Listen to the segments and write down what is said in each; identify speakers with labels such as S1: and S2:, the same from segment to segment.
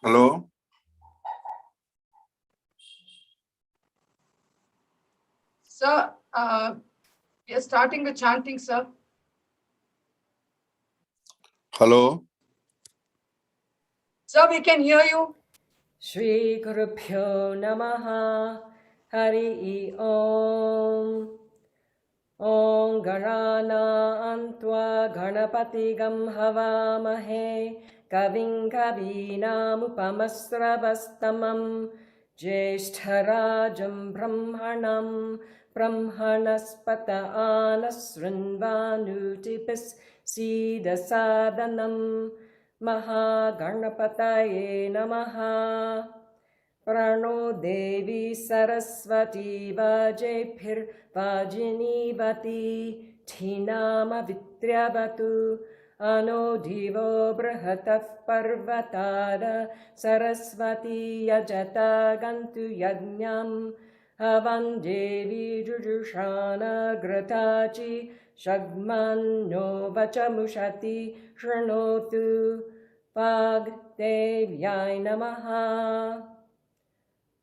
S1: Hello.
S2: Sir, we are starting the chanting, sir.
S1: Hello.
S2: Sir, we can hear you.
S3: Shri Gurubhyo Namaha Hari Om Om Garana Antva Ganapati Gam Havamahe Kaving Kavinam Jeshtarajam Brahmanam Brahmanaspata Anasrinvanutipis Sidasadanam Mahaganapataye Namaha Prano Devi Saraswati Vajepir Vajinivati Thinama Vitryavatu Ano Divo Brahataf Parvatara Saraswati Yajata Gantu Yajnam Havan Devi Jujushana Gratachi Shagman No Vachamushati Shanotu Pag Devyai Namaha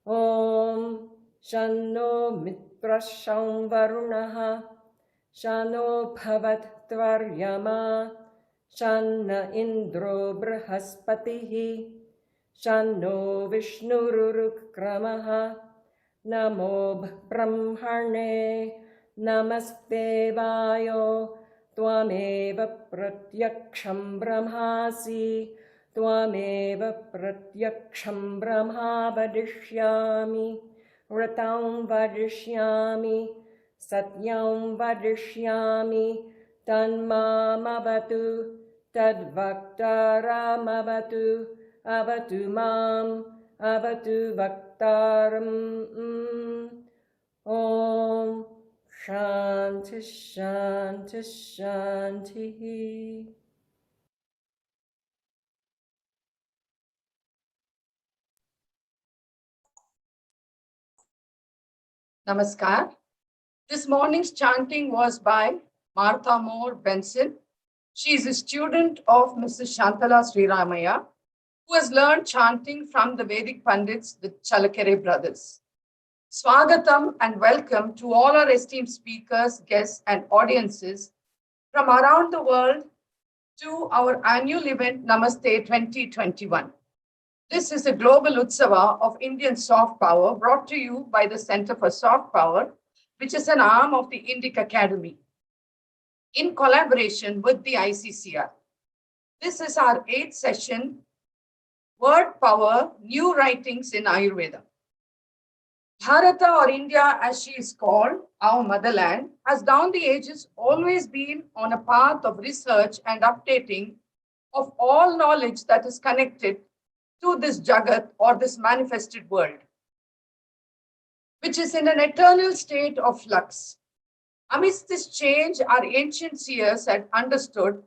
S3: Om Shano Mitra Varunaha Shano Bhavat Tvaryama Shanna Indro Brahaspatihi Shano Vishnururkramaha Namo Brahmane Namaste Vayo Tvameva Pratyaksham Brahmasi Tvameva Pratyaksham Brahma Vadishyami Ratam Vadishyami Satyam Vadishyami Tanmamavatu Tadvaktaramavatu Avatu Mam Avatu Vaktaram Om Shanti Shanti Shanti.
S2: Namaskar. This morning's chanting was by Martha Moore Benson. She is a student of Mrs. Shantala Sriramaya, who has learned chanting from the Vedic Pandits, the Chalakere brothers. Swagatam and welcome to all our esteemed speakers, guests, and audiences from around the world to our annual event Namaste 2021. This is a global Utsava of Indian soft power brought to you by the Center for Soft Power, which is an arm of the Indic Academy, in collaboration with the ICCR. This is our 8th session, Word Power, New Writings in Ayurveda. Bharata, or India as she is called, our motherland, has down the ages always been on a path of research and updating of all knowledge that is connected to this Jagat, or this manifested world, which is in an eternal state of flux. Amidst this change, our ancient seers had understood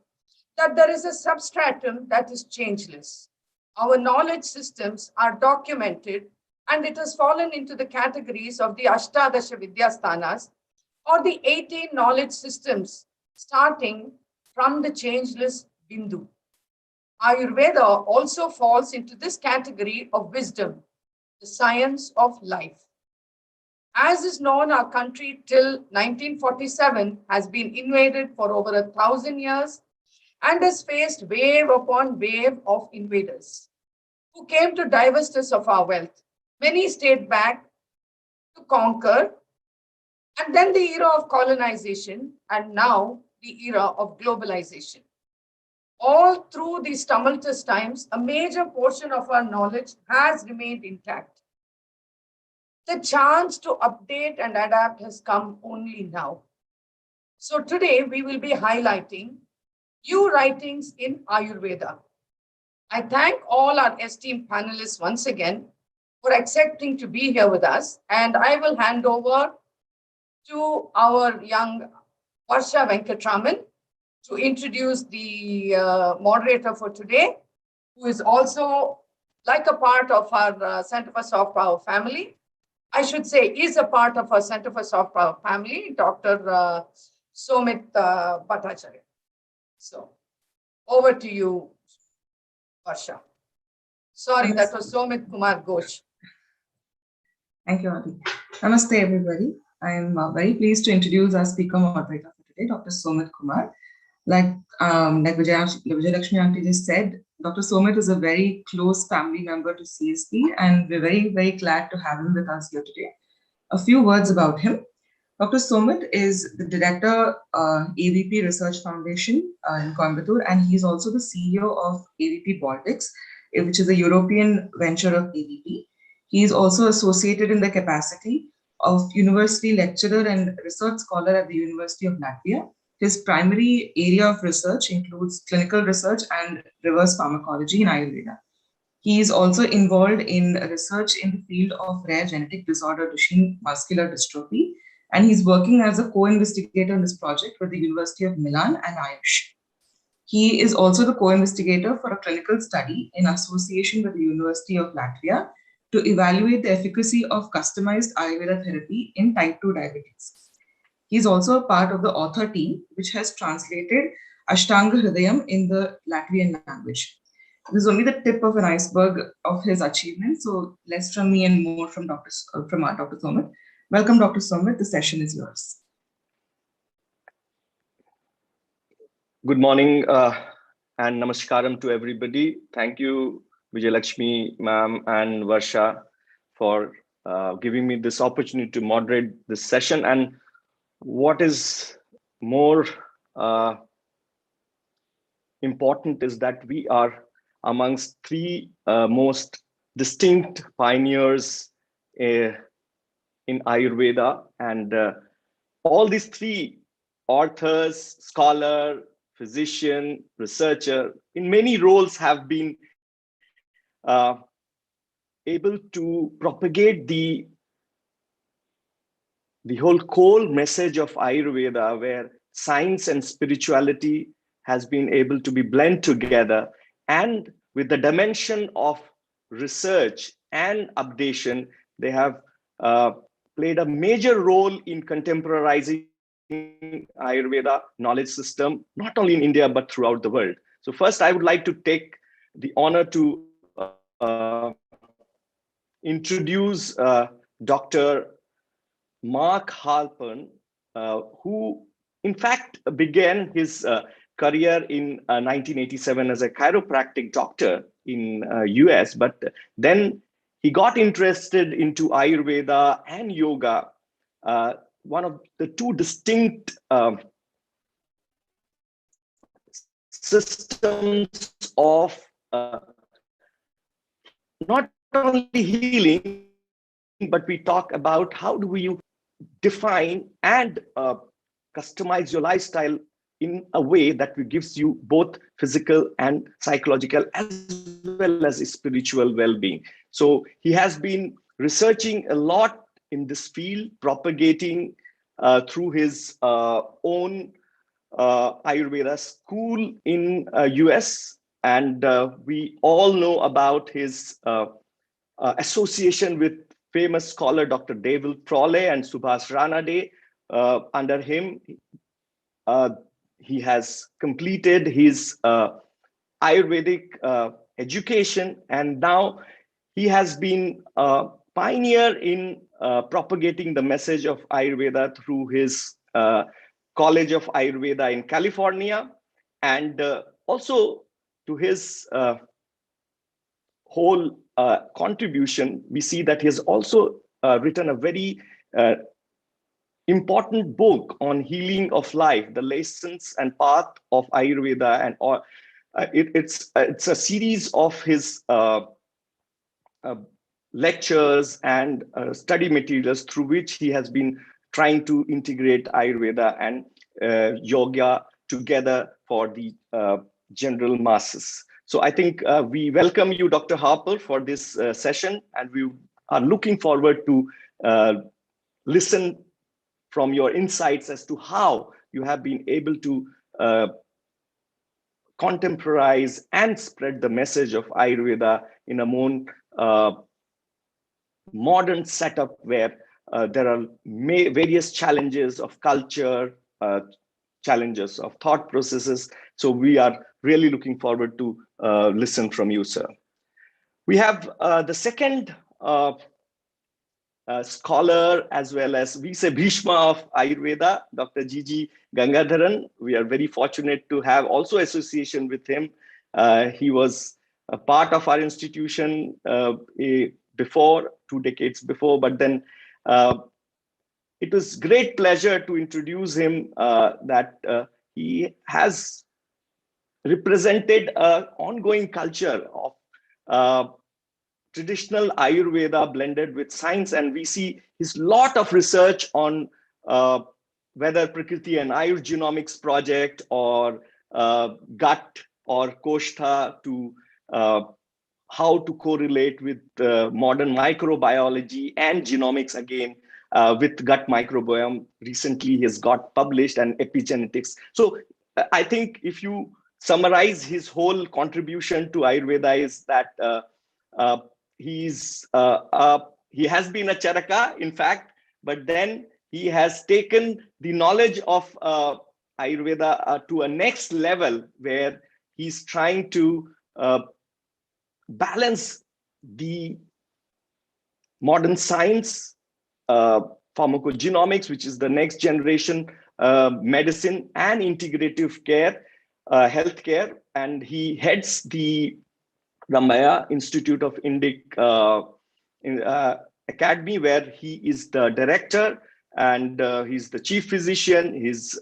S2: that there is a substratum that is changeless. Our knowledge systems are documented, and it has fallen into the categories of the Ashtadasha Vidyasthanas, or the 18 knowledge systems, starting from the changeless Bindu. Ayurveda also falls into this category of wisdom, the science of life. As is known, our country till 1947 has been invaded for over 1,000 years and has faced wave upon wave of invaders who came to divest us of our wealth. Many stayed back to conquer, and then the era of colonization, and now the era of globalization. All through these tumultuous times, a major portion of our knowledge has remained intact. The chance to update and adapt has come only now. So today we will be highlighting new writings in Ayurveda. I thank all our esteemed panelists once again for accepting to be here with us, and I will hand over to our young Varsha Venkatraman to introduce the moderator for today, who is also like a part of our Center for Soft Power family. I should say is a part of our Center for Soft Power family, Dr. Somit Bhattacharya. So over to you, Varsha. Sorry, that was Somit Kumar Ghosh.
S1: Thank you, Adi. Namaste, everybody. I am very pleased to introduce our speaker moderator for today, Dr. Somit Kumar. Like Vijayalakshmi Aunty just said, Dr. Somit is a very close family member to CSP, and we're very, very glad to have him with us here today. A few words about him. Dr. Somit is the Director, AVP Research Foundation in Coimbatore, and he's also the CEO of AVP Baltics, which is a European venture of AVP. He is also associated in the capacity of university lecturer and research scholar at the University of Latvia. His primary area of research includes clinical research and reverse pharmacology in Ayurveda. He is also involved in research in the field of rare genetic disorder Duchenne muscular dystrophy, and he's working as a co-investigator in this project with the University of Milan and Ayush. He is also the co-investigator for a clinical study in association with the University of Latvia to evaluate the efficacy of customized Ayurveda therapy in type 2 diabetes. He is also a part of the author team, which has translated Ashtanga Hridayam in the Latvian language. This is only the tip of an iceberg of his achievements. So less from me and more from Dr. Somit. Welcome, Dr. Somit. The session is yours.
S4: Good morning and namaskaram to everybody. Thank you, Vijayalakshmi ma'am and Varsha, for giving me this opportunity to moderate this session. And what is more important is that we are amongst three most distinct pioneers in Ayurveda, and all these three authors, scholar, physician, researcher, in many roles have been able to propagate the whole core message of Ayurveda, where science and spirituality has been able to be blend together, and with the dimension of research and updation, they have played a major role in contemporarizing Ayurveda knowledge system, not only in India, but throughout the world. So first, I would like to take the honor to introduce Dr. Mark Harper, who in fact began his career in 1987 as a chiropractic doctor in US, but then he got interested into Ayurveda and yoga, one of the two distinct systems of not only healing, but we talk about how do you define and customize your lifestyle in a way that gives you both physical and psychological as well as spiritual well-being. So he has been researching a lot in this field, propagating through his own Ayurveda school in US, and we all know about his association with famous scholar Dr. David Prole and Subhas Ranade. Under him, he has completed his Ayurvedic education, and now he has been a pioneer in propagating the message of Ayurveda through his College of Ayurveda in California, and also to his whole contribution, we see that he has also written a very important book on healing of life, the lessons and path of Ayurveda, and it's a series of his lectures and study materials through which he has been trying to integrate Ayurveda and yoga together for the general masses. So I think we welcome you, Dr. Harper, for this session, and we are looking forward to listen from your insights as to how you have been able to contemporize and spread the message of Ayurveda in a more modern setup where there are various challenges of culture, challenges of thought processes. So we are really looking forward to listen from you, sir. We have the second scholar, as well as we say Bhishma of Ayurveda, Dr. G.G. Gangadharan. We are very fortunate to have also association with him. He was a part of our institution before, 2 decades before, but then it was great pleasure to introduce him, that he has represented an ongoing culture of traditional Ayurveda blended with science, and we see his lot of research on whether Prakriti and Ayurgenomics project or gut or Koshtha to how to correlate with modern microbiology and genomics again with gut microbiome. Recently, he has got published and epigenetics. So I think if you summarize his whole contribution to Ayurveda is that he has been a Charaka, in fact, but then he has taken the knowledge of Ayurveda to a next level where he's trying to balance the modern science, pharmacogenomics, which is the next generation medicine, and integrative care, healthcare, and he heads the Ramaya Institute of Indic Academy, where he is the director and he's the chief physician. He's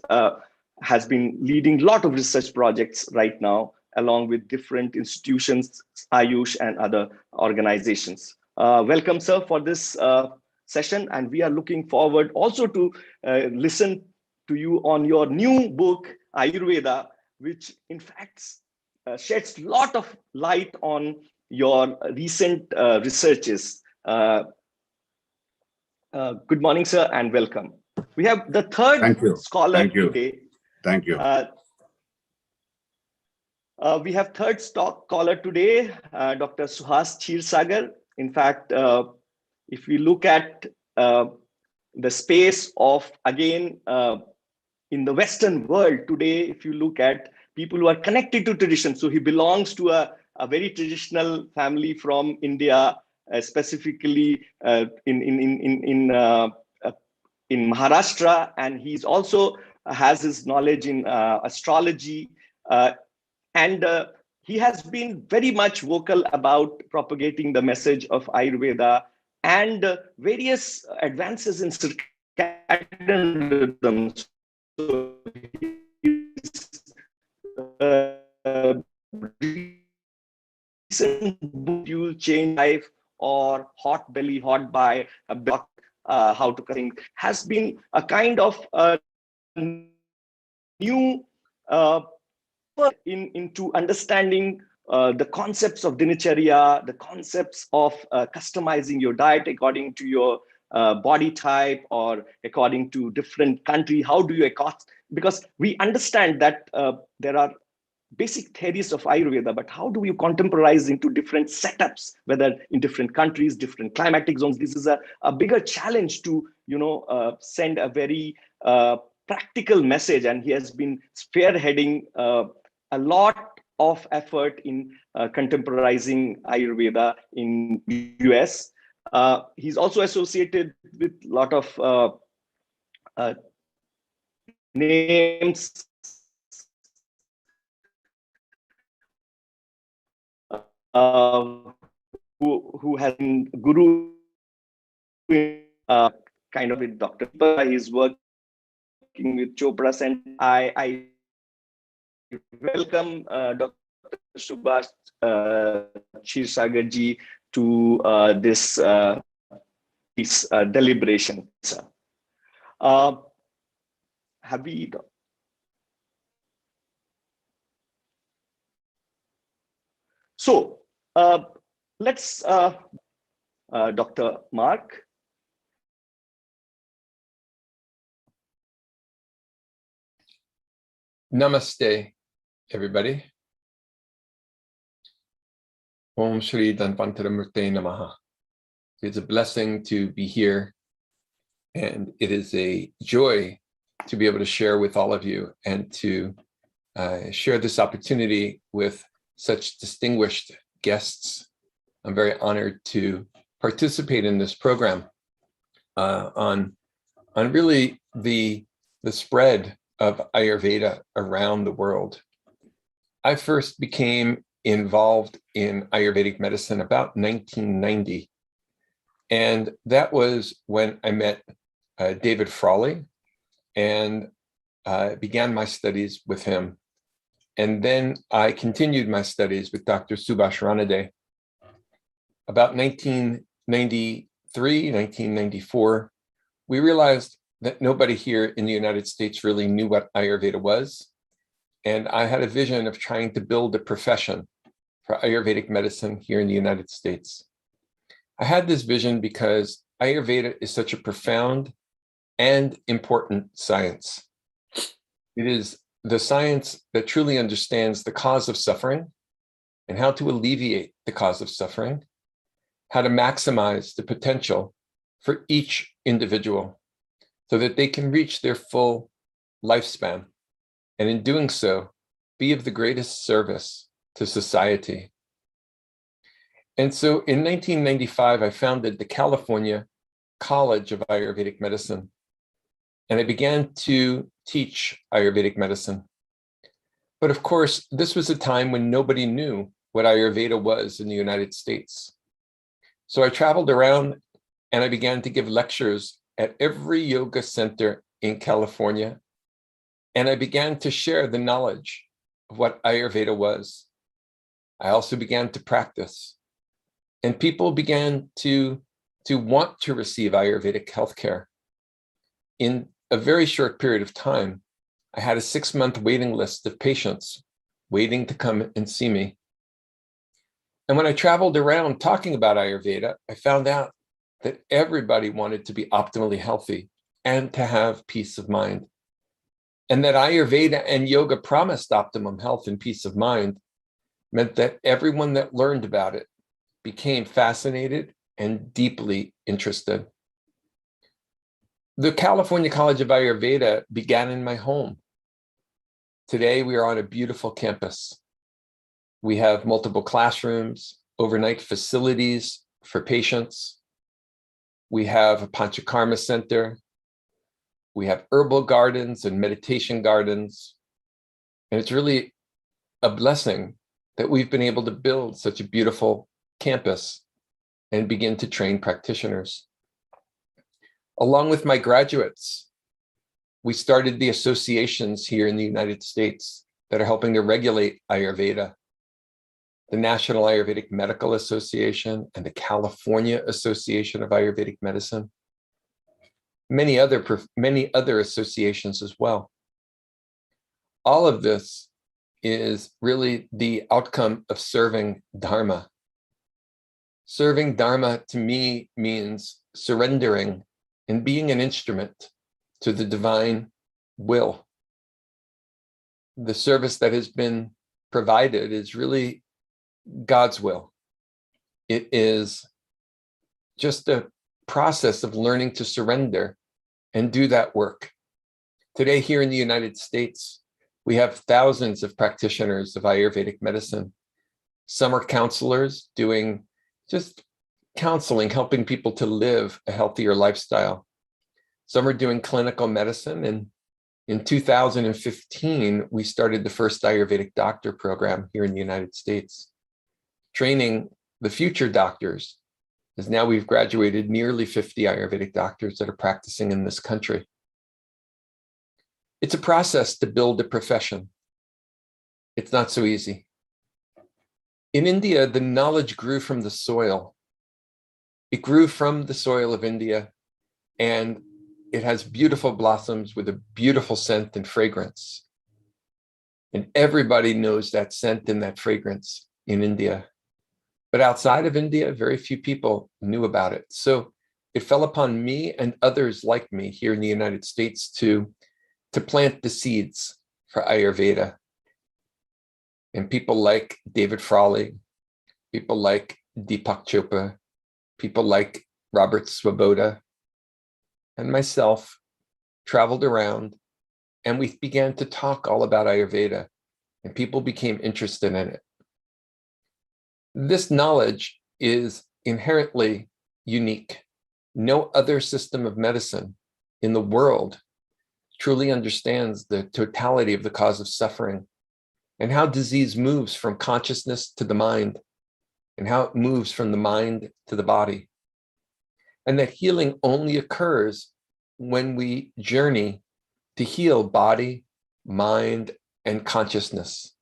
S4: has been leading a lot of research projects right now, along with different institutions, Ayush and other organizations. Welcome, sir, for this session, and we are looking forward also to listen to you on your new book, Ayurveda, which in fact sheds a lot of light on your recent researches. Good morning, sir, and welcome. We have the third scholar today.
S5: Thank you.
S4: We have third scholar today, Dr. Suhas Kshirsagar. In fact, if we look at the space of, again, in the Western world today, if you look at people who are connected to tradition, so he belongs to a very traditional family from India, specifically in Maharashtra, and he's also has his knowledge in astrology, and he has been very much vocal about propagating the message of Ayurveda and various advances in circadian rhythms. So recent book, you change life, or hot belly, hot by a block, how to think, has been a kind of new into understanding the concepts of dinacharya, the concepts of customizing your diet according to your body type or according to different country. How do you because we understand that there are basic theories of Ayurveda, but how do you contemporize into different setups, whether in different countries, different climatic zones? This is a bigger challenge to, send a very practical message, and he has been spearheading a lot of effort in contemporizing Ayurveda in US. He's also associated with a lot of names who has been guru kind of with Dr. He's working with Chopra Center. I welcome Dr. Subhash Kshirsagar ji to this deliberation. Have we? So let's, Dr. Mark.
S6: Namaste, everybody. Om Shri Dhanvantaramurte Namaha. It's a blessing to be here, and it is a joy to be able to share with all of you and to share this opportunity with such distinguished guests I'm very honored to participate in this program on really the spread of Ayurveda around the world. I first became involved in Ayurvedic medicine about 1990. And that was when I met David Frawley and began my studies with him. And then I continued my studies with Dr. Subhash Ranade. About 1993, 1994, we realized that nobody here in the United States really knew what Ayurveda was. And I had a vision of trying to build a profession for Ayurvedic medicine here in the United States. I had this vision because Ayurveda is such a profound and important science. It is the science that truly understands the cause of suffering and how to alleviate the cause of suffering, how to maximize the potential for each individual so that they can reach their full lifespan, and in doing so, be of the greatest service to society. And so in 1995, I founded the California College of Ayurvedic Medicine, and I began to teach Ayurvedic medicine. But of course, this was a time when nobody knew what Ayurveda was in the United States. So I traveled around and I began to give lectures at every yoga center in California. And I began to share the knowledge of what Ayurveda was. I also began to practice. And people began to want to receive Ayurvedic healthcare. In a very short period of time, I had a 6-month waiting list of patients waiting to come and see me. And when I traveled around talking about Ayurveda, I found out that everybody wanted to be optimally healthy and to have peace of mind. And that Ayurveda and yoga promised optimum health and peace of mind meant that everyone that learned about it became fascinated and deeply interested. The California College of Ayurveda began in my home. Today, we are on a beautiful campus. We have multiple classrooms, overnight facilities for patients. We have a Panchakarma center. We have herbal gardens and meditation gardens. And it's really a blessing that we've been able to build such a beautiful campus and begin to train practitioners. Along with my graduates, we started the associations here in the United States that are helping to regulate Ayurveda. The National Ayurvedic Medical Association and the California Association of Ayurvedic Medicine. Many other associations as well. All of this is really the outcome of serving Dharma. Serving Dharma to me means surrendering and being an instrument to the divine will. The service that has been provided is really God's will. It is just a process of learning to surrender and do that work. Today, here in the United States, we have thousands of practitioners of Ayurvedic medicine. Some are counselors doing just counseling, helping people to live a healthier lifestyle. Some are doing clinical medicine. And in 2015, we started the first Ayurvedic doctor program here in the United States, training the future doctors, as now we've graduated nearly 50 Ayurvedic doctors that are practicing in this country. It's a process to build a profession. It's not so easy. In India, the knowledge grew from the soil. It grew from the soil of India, and it has beautiful blossoms with a beautiful scent and fragrance. And everybody knows that scent and that fragrance in India. But outside of India, very few people knew about it. So it fell upon me and others like me here in the United States to plant the seeds for Ayurveda. And people like David Frawley, people like Deepak Chopra, people like Robert Svoboda, and myself traveled around, and we began to talk all about Ayurveda, and people became interested in it. This knowledge is inherently unique. No other system of medicine in the world truly understands the totality of the cause of suffering and how disease moves from consciousness to the mind and how it moves from the mind to the body. And that healing only occurs when we journey to heal body, mind, and consciousness.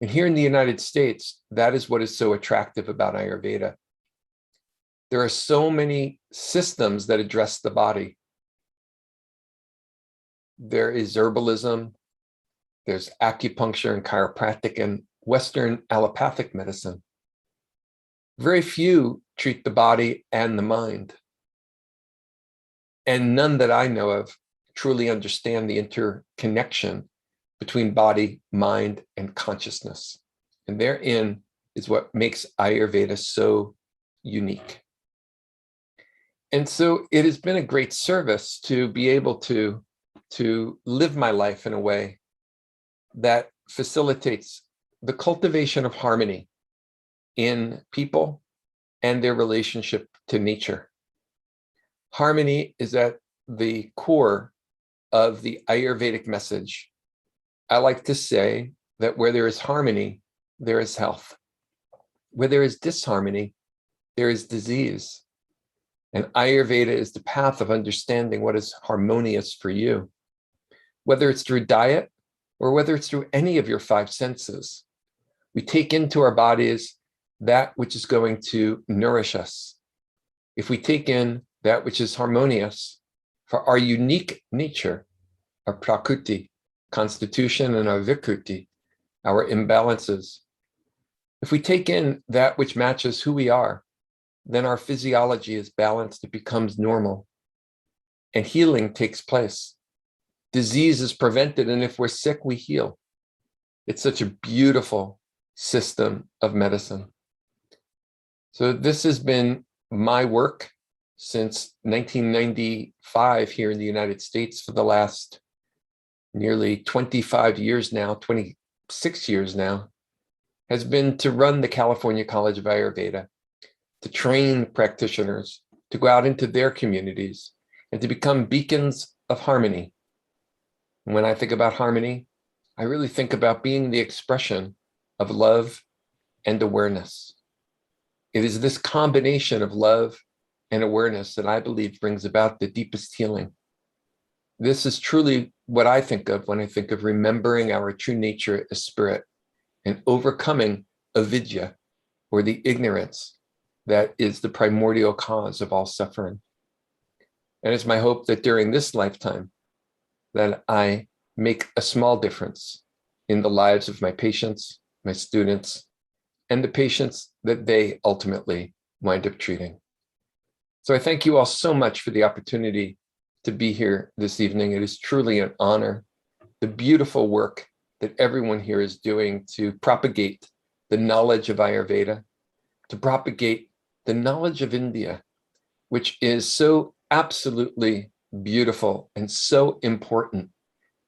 S6: And here in the United States, that is what is so attractive about Ayurveda. There are so many systems that address the body. There is herbalism, there's acupuncture and chiropractic and Western allopathic medicine. Very few treat the body and the mind. And none that I know of truly understand the interconnection between body, mind, and consciousness. And therein is what makes Ayurveda so unique. And so it has been a great service to be able to live my life in a way that facilitates the cultivation of harmony in people and their relationship to nature. Harmony is at the core of the Ayurvedic message. I like to say that where there is harmony, there is health. Where there is disharmony, there is disease. And Ayurveda is the path of understanding what is harmonious for you, whether it's through diet or whether it's through any of your five senses. We take into our bodies that which is going to nourish us. If we take in that which is harmonious for our unique nature, our prakriti, constitution, and our vikruti, our imbalances. If we take in that which matches who we are, then our physiology is balanced, it becomes normal, and healing takes place. Disease is prevented, and if we're sick, we heal. It's such a beautiful system of medicine. So this has been my work since 1995 here in the United States for the last nearly 25 years now, 26 years now, has been to run the California College of Ayurveda, to train practitioners, to go out into their communities, and to become beacons of harmony. And when I think about harmony, I really think about being the expression of love and awareness. It is this combination of love and awareness that I believe brings about the deepest healing. This is truly what I think of when I think of remembering our true nature as spirit and overcoming avidya, or the ignorance that is the primordial cause of all suffering. And it's my hope that during this lifetime that I make a small difference in the lives of my patients, my students, and the patients that they ultimately wind up treating. So I thank you all so much for the opportunity to be here this evening. It is truly an honor. The beautiful work that everyone here is doing to propagate the knowledge of Ayurveda, to propagate the knowledge of India, which is so absolutely beautiful and so important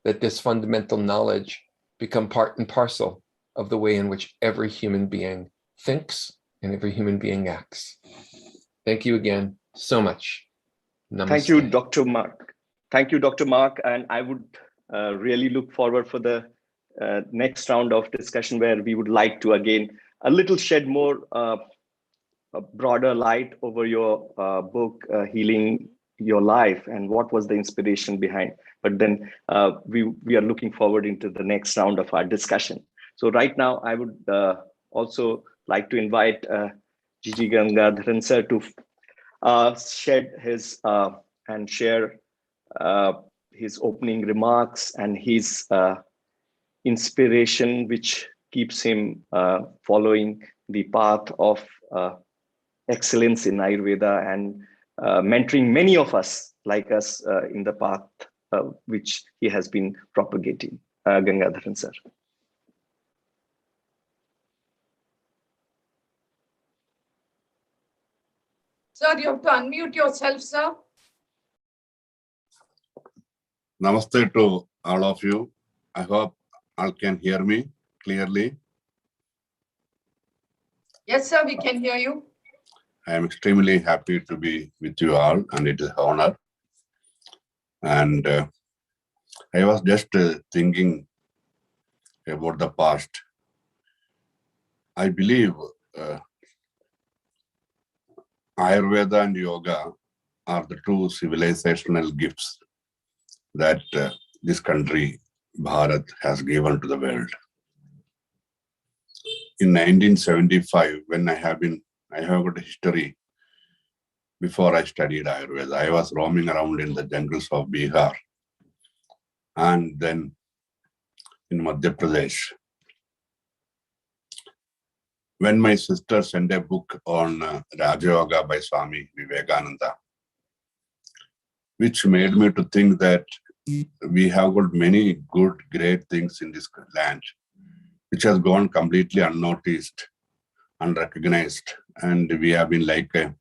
S6: that this fundamental knowledge become part and parcel of the way in which every human being thinks and every human being acts. Thank you again so much. Namaste.
S4: Thank you, Dr. Mark. Thank you, Dr. Mark. And I would really look forward for the next round of discussion where we would like to again a little shed more a broader light over your book, Healing Your Life, and what was the inspiration behind. But then we are looking forward into the next round of our discussion. So right now, I would also like to invite Gigi Gangadharan sir to shed his and share his opening remarks and his inspiration, which keeps him following the path of excellence in Ayurveda and mentoring many of us like us in the path which he has been propagating. Gangadharan sir.
S2: Sir, you have to unmute yourself, sir.
S5: Namaste to all of you. I hope all can hear me clearly.
S2: Yes, sir, we can hear you.
S5: I am extremely happy to be with you all, and it is an honor. And I was just thinking about the past. I believe Ayurveda and yoga are the two civilizational gifts that this country, Bharat, has given to the world. In 1975, when I have got a history before I studied Ayurveda. I was roaming around in the jungles of Bihar and then in Madhya Pradesh. When my sister sent a book on Raja Yoga by Swami Vivekananda, which made me to think that we have got many good, great things in this land, which has gone completely unnoticed, unrecognized, and we have been like an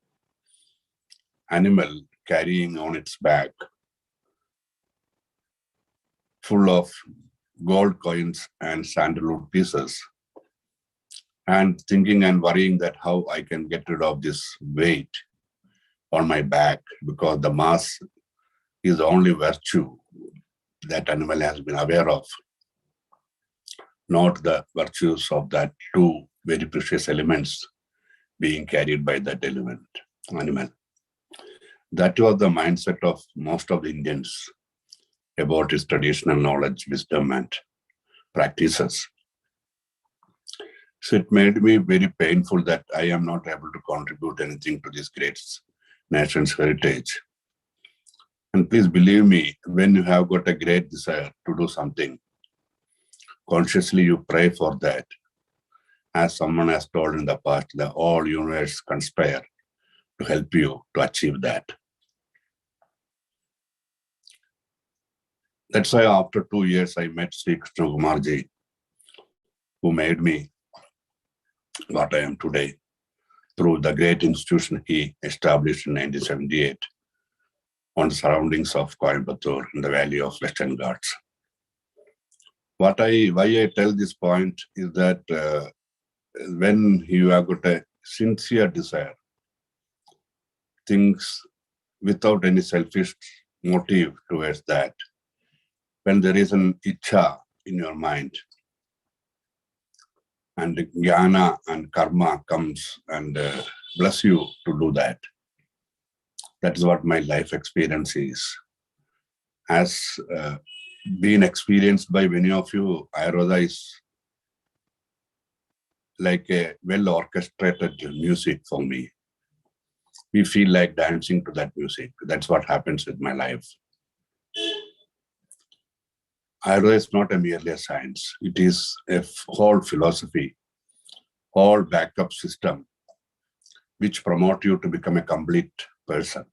S5: animal carrying on its back full of gold coins and sandalwood pieces, and thinking and worrying that how I can get rid of this weight on my back, because the mass is the only virtue that animal has been aware of, not the virtues of that two very precious elements being carried by that animal. That was the mindset of most of the Indians about his traditional knowledge, wisdom, and practices. So it made me very painful that I am not able to contribute anything to this great nation's heritage. And please believe me, when you have got a great desire to do something, consciously you pray for that. As someone has told in the past, the whole universe conspire to help you to achieve that. That's why after 2 years, I met Sri Krishna Kumarji, who made me what I am today through the great institution he established in 1978 on the surroundings of Coimbatore in the valley of Western Ghats. Why I tell this point is that when you have got a sincere desire, things without any selfish motive towards that, when there is an ichha in your mind, and jnana and karma comes and bless you to do that. That is what my life experience is. As been experienced by many of you, Ayurveda is like a well-orchestrated music for me. We feel like dancing to that music. That's what happens with my life. Ayurveda is not merely a science. It is a whole philosophy, whole backup system, which promote you to become a complete person.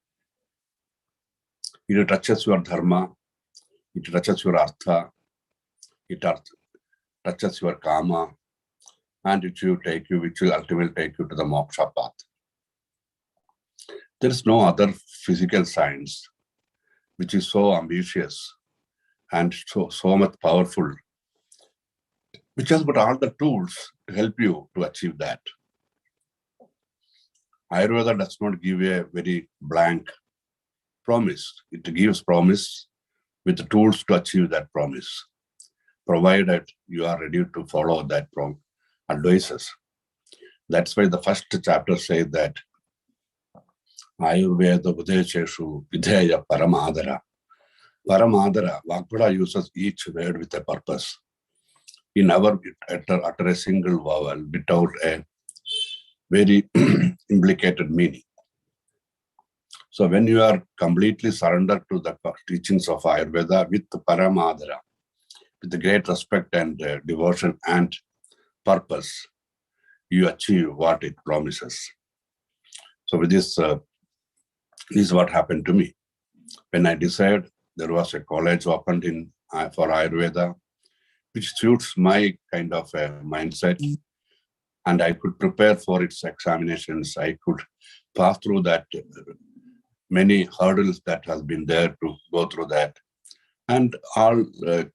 S5: It touches your dharma, it touches your artha, it touches your kama, and which will ultimately take you to the moksha path. There is no other physical science which is so ambitious and so much powerful, which has got all the tools to help you to achieve that. Ayurveda does not give a very blank promise. It gives promise with the tools to achieve that promise, provided you are ready to follow that advices. That's why the first chapter says that Ayurveda Udesheshu Videya Paramadara. Paramadara, Vagbhara uses each word with a purpose. He never utter a single vowel without a very implicated meaning. So when you are completely surrendered to the teachings of Ayurveda with Paramadara, with the great respect and devotion and purpose, you achieve what it promises. So with this is what happened to me. When I decided, there was a college opened for Ayurveda, which suits my kind of mindset, and I could prepare for its examinations. I could pass through that many hurdles that has been there to go through that, and all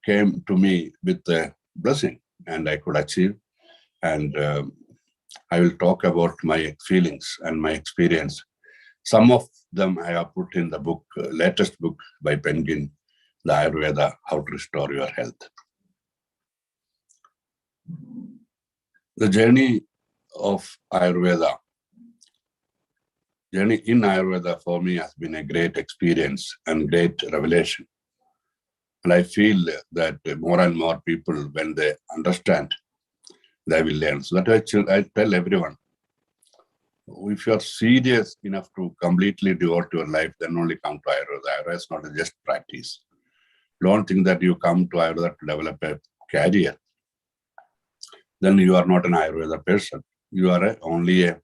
S5: came to me with a blessing, and I could achieve. And I will talk about my feelings and my experience. Some of them I have put in the book, latest book by Penguin, the Ayurveda, How to Restore Your Health. The journey in Ayurveda for me has been a great experience and great revelation. And I feel that more and more people, when they understand, they will learn. So that I tell everyone, if you are serious enough to completely devote your life, then only come to Ayurveda. Ayurveda is not a just practice. Don't think that you come to Ayurveda to develop a career. Then you are not an Ayurveda person. You are only a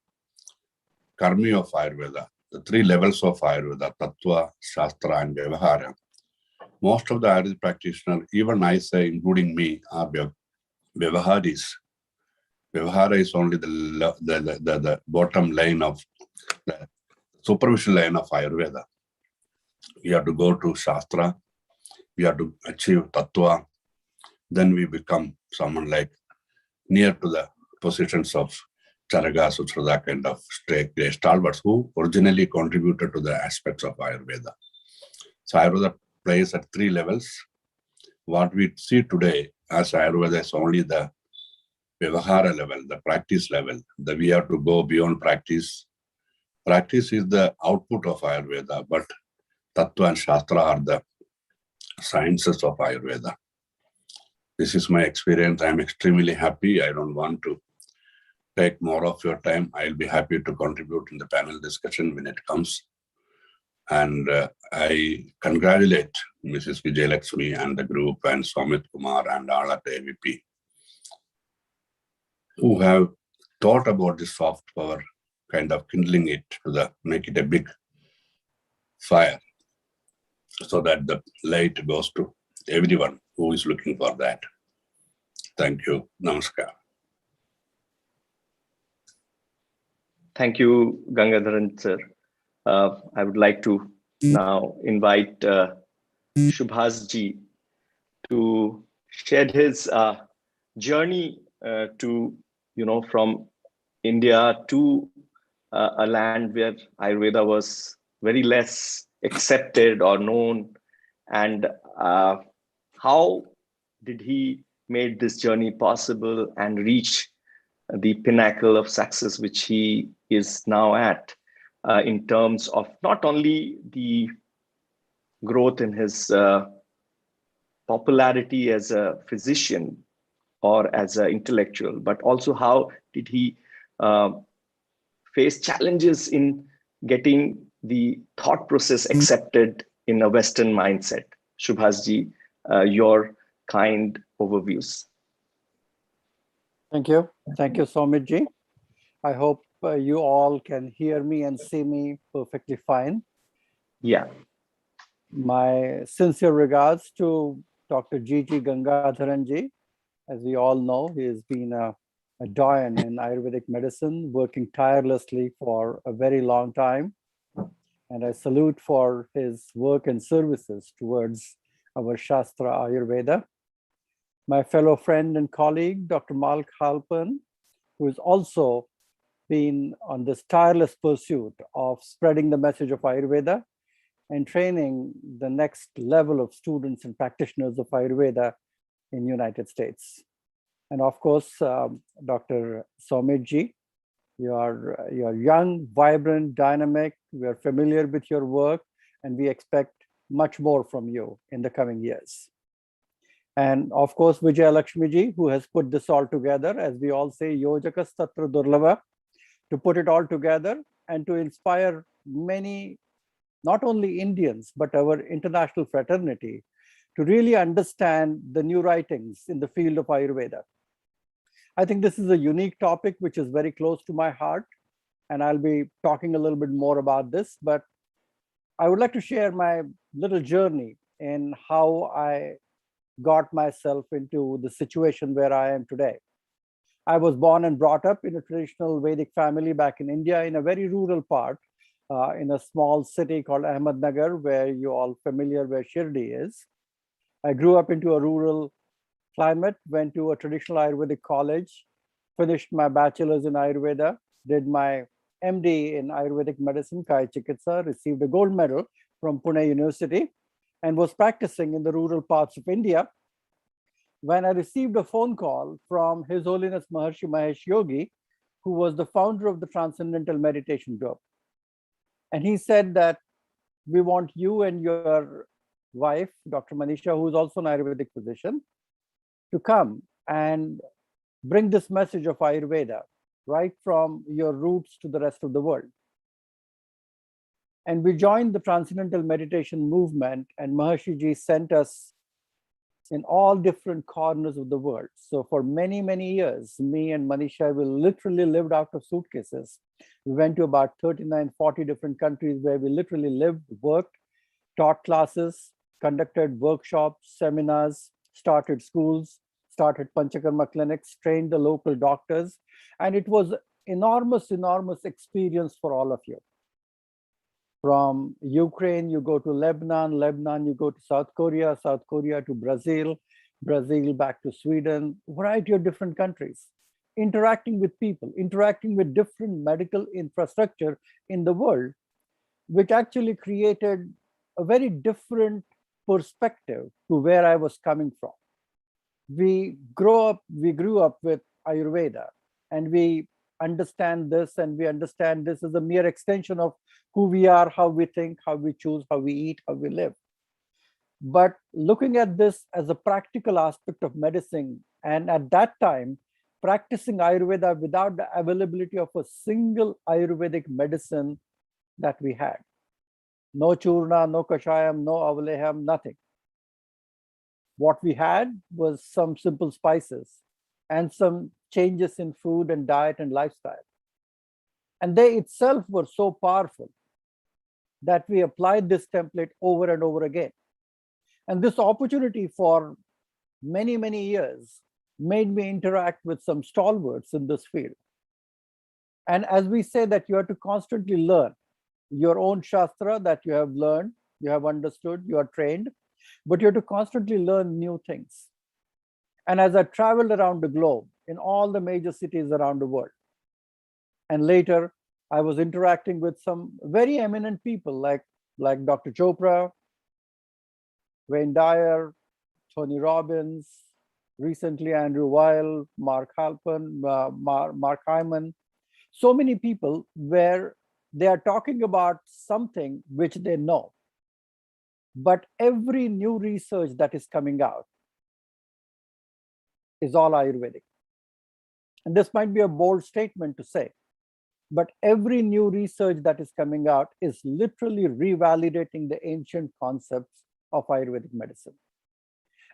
S5: karmi of Ayurveda. The three levels of Ayurveda, Tattva, Shastra, and Vyavahara. Most of the Ayurvedic practitioners, even I say, including me, are Vyavaharis. Vyavahara is only the bottom line of the superficial line of Ayurveda. We have to go to Shastra, we have to achieve Tattva, then we become someone like near to the positions of Charaga, Sutrada kind of stalwarts who originally contributed to the aspects of Ayurveda. So Ayurveda plays at three levels. What we see today as Ayurveda is only the Vyavahara level, the practice level. We have to go beyond practice. Practice is the output of Ayurveda, but Tattva and Shastra are the sciences of Ayurveda. This is my experience. I'm extremely happy. I don't want to take more of your time. I'll be happy to contribute in the panel discussion when it comes. And I congratulate Mrs. Vijayalakshmi and the group and Somit Kumar and all at AVP who have thought about this soft power, kind of kindling it to make it a big fire so that the light goes to everyone who is looking for that. Thank you. Namaskar.
S4: Thank you, Gangadharan sir. I would like to now invite Shubhas ji to share his journey from India to a land where Ayurveda was very less accepted or known, and how did he made this journey possible and reach the pinnacle of success which he is now at, in terms of not only the growth in his popularity as a physician or as an intellectual, but also how did he face challenges in getting the thought process accepted in a Western mindset. Shubhas ji, your kind overviews.
S7: Thank you. Thank you, Somit ji. I hope you all can hear me and see me perfectly fine.
S4: Yeah.
S7: My sincere regards to Dr. G.G. Gangadharan ji. As we all know, he has been a doyen in Ayurvedic medicine, working tirelessly for a very long time. And I salute for his work and services towards our Shastra Ayurveda. My fellow friend and colleague, Dr. Malk Halpern, who has also been on this tireless pursuit of spreading the message of Ayurveda and training the next level of students and practitioners of Ayurveda in the United States. And of course, Dr. Somit ji, you are young, vibrant, dynamic. We are familiar with your work, and we expect much more from you in the coming years. And of course, Vijayalakshmi ji, who has put this all together, as we all say, Yojakas Tatra Durlava, to put it all together and to inspire many, not only Indians, but our international fraternity to really understand the new writings in the field of Ayurveda. I think this is a unique topic which is very close to my heart, and I'll be talking a little bit more about this, but I would like to share my little journey in how I got myself into the situation where I am today. I was born and brought up in a traditional Vedic family back in India in a very rural part, in a small city called Ahmednagar, where you're all familiar where Shirdi is. I grew up into a rural climate, went to a traditional Ayurvedic college, finished my bachelor's in Ayurveda, did my MD in Ayurvedic medicine, Kai Chikitsa, received a gold medal from Pune University, and was practicing in the rural parts of India when I received a phone call from His Holiness Maharshi Mahesh Yogi, who was the founder of the Transcendental Meditation Group. And he said that we want you and your wife, Dr. Manisha, who is also an Ayurvedic physician, to come and bring this message of Ayurveda right from your roots to the rest of the world. And we joined the Transcendental Meditation movement, and Maharshi Ji sent us in all different corners of the world. So for many, many years, me and Manisha, we literally lived out of suitcases. We went to about 39, 40 different countries where we literally lived, worked, taught classes, conducted workshops, seminars, started schools, started Panchakarma clinics, trained the local doctors. And it was enormous, enormous experience for all of you. From Ukraine, you go to Lebanon, Lebanon, you go to South Korea to Brazil, Brazil back to Sweden, variety of different countries, interacting with people, interacting with different medical infrastructure in the world, which actually created a very different perspective to where I was coming from. We grew up with Ayurveda, and we understand this, and we understand this is a mere extension of who we are, how we think, how we choose, how we eat, how we live. But looking at this as a practical aspect of medicine, and at that time, practicing Ayurveda without the availability of a single Ayurvedic medicine that we had. No churna, no kashayam, no avaleham, nothing. What we had was some simple spices and some changes in food and diet and lifestyle. And they itself were so powerful that we applied this template over and over again. And this opportunity for many, many years made me interact with some stalwarts in this field. And as we say that you have to constantly learn your own Shastra that you have learned, you have understood, you are trained, but you have to constantly learn new things. And as I traveled around the globe in all the major cities around the world, and later I was interacting with some very eminent people like Dr. Chopra, Wayne Dyer, Tony Robbins, recently Andrew Weil, Mark Hyman, so many people where they are talking about something which they know. But every new research that is coming out is all Ayurvedic. And this might be a bold statement to say, but every new research that is coming out is literally revalidating the ancient concepts of Ayurvedic medicine.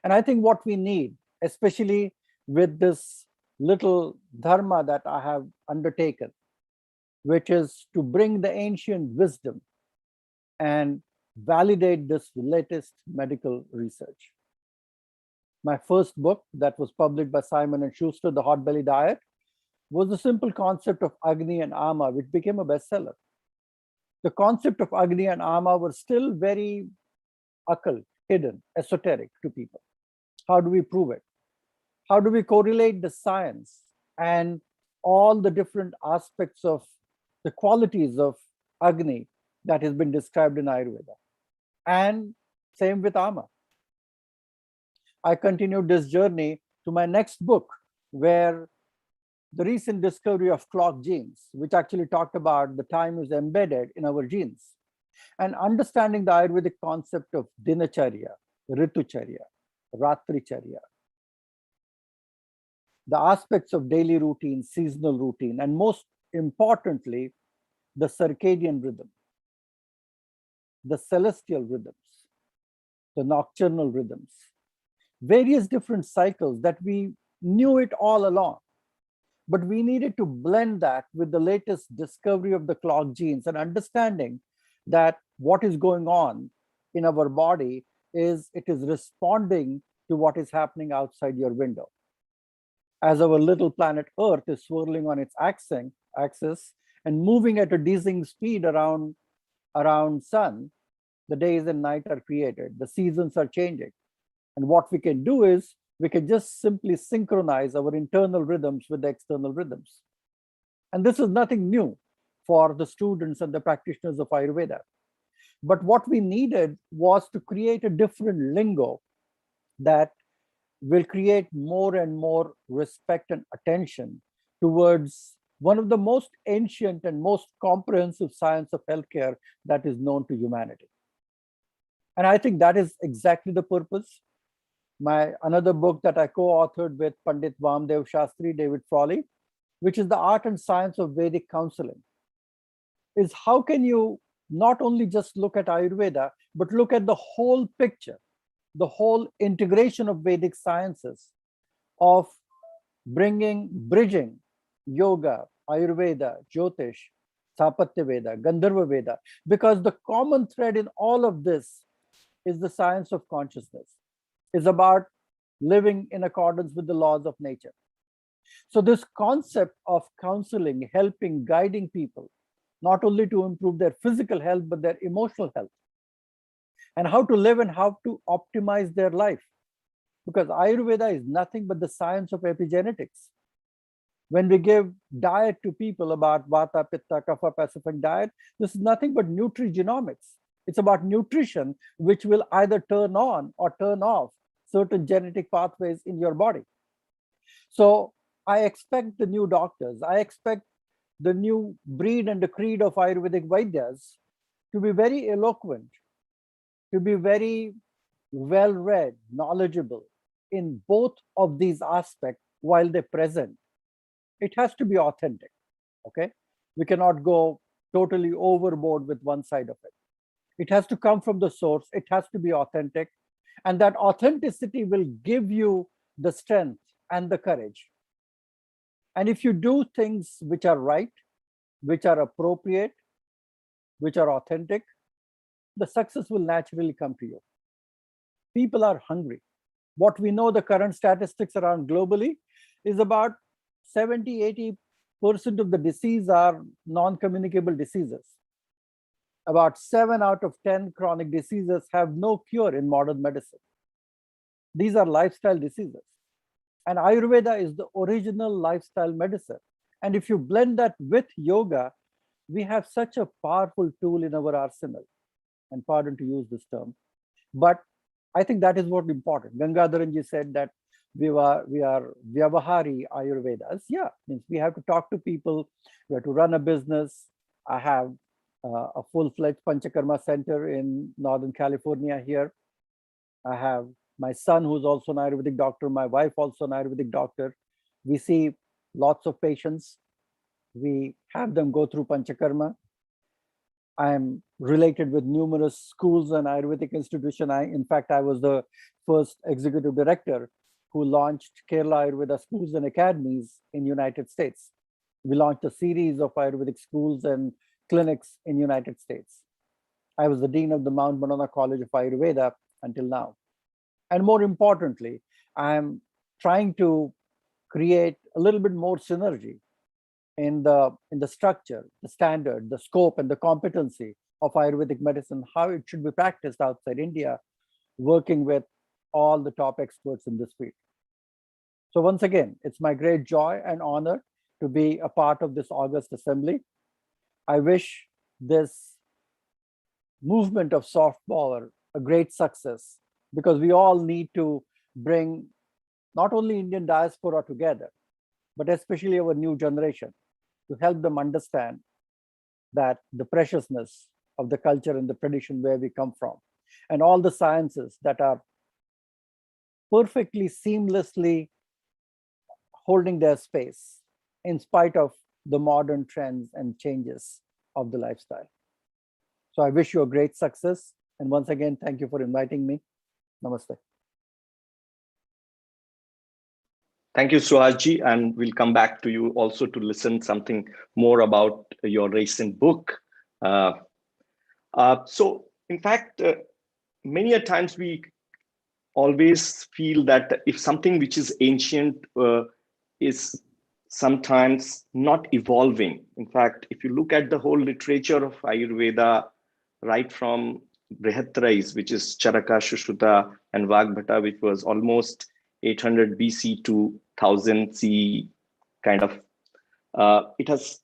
S7: And I think what we need, especially with this little dharma that I have undertaken, which is to bring the ancient wisdom and validate this latest medical research. My first book that was published by Simon & Schuster, The Hot Belly Diet, was the simple concept of Agni and Ama, which became a bestseller. The concept of Agni and Ama were still very occult, hidden, esoteric to people. How do we prove it? How do we correlate the science and all the different aspects of the qualities of Agni that has been described in Ayurveda? And same with Ama. I continued this journey to my next book, where the recent discovery of clock genes, which actually talked about the time is embedded in our genes, and understanding the Ayurvedic concept of Dinacharya, Ritucharya, Ratricharya, the aspects of daily routine, seasonal routine, and most importantly, the circadian rhythm, the celestial rhythms, the nocturnal rhythms, various different cycles that we knew it all along. But we needed to blend that with the latest discovery of the clock genes and understanding that what is going on in our body is it is responding to what is happening outside your window. As our little planet Earth is swirling on its axis and moving at a dizzying speed around sun, the days and night are created, the seasons are changing. And what we can do is We can just simply synchronize our internal rhythms with the external rhythms. And this is nothing new for the students and the practitioners of Ayurveda. But what we needed was to create a different lingo that will create more and more respect and attention towards one of the most ancient and most comprehensive science of healthcare that is known to humanity. And I think that is exactly the purpose. Another book that I co-authored with Pandit Vamdev Shastri, David Frawley, which is The Art and Science of Vedic Counseling, is how can you not only just look at Ayurveda, but look at the whole picture, the whole integration of Vedic sciences, of bridging yoga, Ayurveda, Jyotish, Sthapatya Veda, Gandharva Veda, because the common thread in all of this is the science of consciousness, is about living in accordance with the laws of nature. So this concept of counseling, helping, guiding people, not only to improve their physical health, but their emotional health, and how to live and how to optimize their life. Because Ayurveda is nothing but the science of epigenetics. When we give diet to people about Vata, Pitta, Kapha, Pacific diet, this is nothing but nutrigenomics. It's about nutrition, which will either turn on or turn off certain genetic pathways in your body. So I expect the new doctors, I expect the new breed and the creed of Ayurvedic Vaidyas to be very eloquent, to be very well-read, knowledgeable in both of these aspects while they're present. It has to be authentic, okay? We cannot go totally overboard with one side of it. It has to come from the source. It has to be authentic. And that authenticity will give you the strength and the courage. And if you do things which are right, which are appropriate, which are authentic, the success will naturally come to you. People are hungry. What we know, the current statistics around globally is about 70–80% of the disease are non-communicable diseases. About 7 out of 10 chronic diseases have no cure in modern medicine. These are lifestyle diseases. And Ayurveda is the original lifestyle medicine. And if you blend that with yoga, we have such a powerful tool in our arsenal. And pardon to use this term, but I think that is what's important. Gangadharanji said that we are Vyavahari Ayurvedas. Yeah, means we have to talk to people, we have to run a business. I have a full-fledged Panchakarma center in Northern California here. I have my son who's also an Ayurvedic doctor, my wife also an Ayurvedic doctor. We see lots of patients. We have them go through Panchakarma. I am related with numerous schools and Ayurvedic institutions. In fact, I was the first executive director who launched Kerala Ayurveda schools and academies in United States. We launched a series of Ayurvedic schools and clinics in United States. I was the dean of the Mount Monona College of Ayurveda until now. And more importantly, I am trying to create a little bit more synergy in the structure, the standard, the scope, and the competency of Ayurvedic medicine, how it should be practiced outside India, working with all the top experts in this field. So once again, it's my great joy and honor to be a part of this August assembly. I wish this movement of soft power a great success, because we all need to bring not only Indian diaspora together, but especially our new generation, to help them understand that the preciousness of the culture and the tradition where we come from, and all the sciences that are perfectly seamlessly holding their space in spite of the modern trends and changes of the lifestyle. So I wish you a great success. And once again, thank you for inviting me. Namaste.
S4: Thank you, Suhasji, and we'll come back to you also to listen something more about your recent book. So, in fact, many a times we always feel that if something which is ancient is sometimes not evolving. In fact, if you look at the whole literature of Ayurveda, right from Brihatrais, which is Charaka, Shushruta, and Vagbhata, which was almost 800 BC to 1000 CE kind of. It has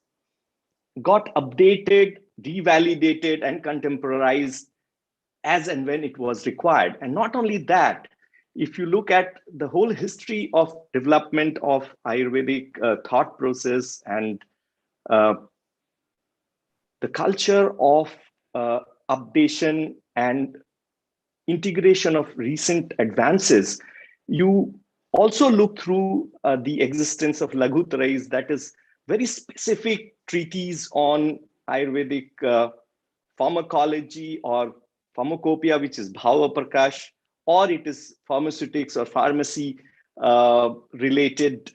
S4: got updated, revalidated, and contemporized as and when it was required. And not only that, if you look at the whole history of development of Ayurvedic thought process and the culture of updation and integration of recent advances, you also look through the existence of Laghuttarais, that is very specific treatise on Ayurvedic pharmacology or pharmacopoeia, which is Bhava Prakash, or it is pharmaceutics or pharmacy related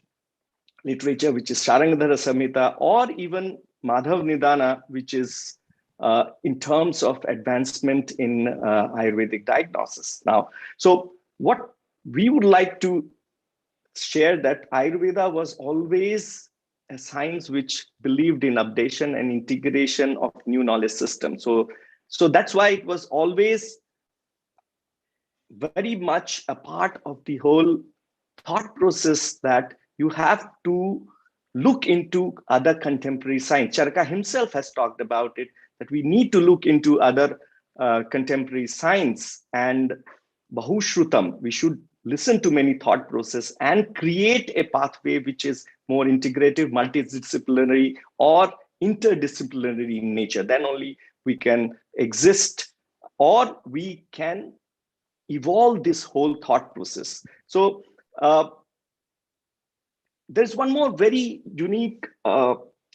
S4: literature, which is Sharangadhara Samhita, or even Madhav Nidana, which is in terms of advancement in Ayurvedic diagnosis. Now, so what we would like to share that Ayurveda was always a science which believed in updation and integration of new knowledge systems. So that's why it was always very much a part of the whole thought process that you have to look into other contemporary science. Charaka himself has talked about it, that we need to look into other contemporary science, and Bahushrutam, we should listen to many thought process and create a pathway which is more integrative, multidisciplinary, or interdisciplinary in nature. Then only we can exist, or we can evolve this whole thought process. So there's one more very unique,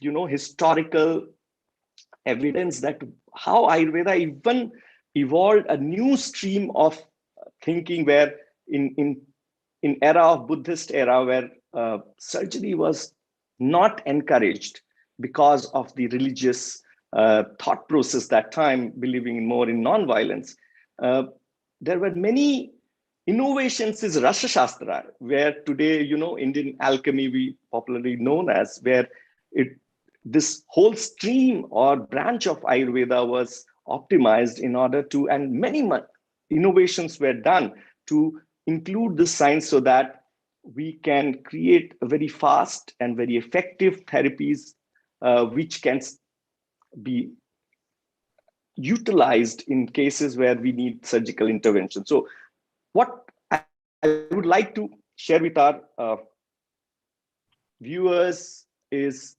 S4: historical evidence that how Ayurveda even evolved a new stream of thinking, where in era of Buddhist era, where surgery was not encouraged because of the religious thought process that time, believing more in non-violence. There were many innovations is Rasa Shastra, where today, Indian alchemy, we popularly known as, where this whole stream or branch of Ayurveda was optimized in order to, and many innovations were done to include the science so that we can create a very fast and very effective therapies which can be utilized in cases where we need surgical intervention. So what I would like to share with our viewers is,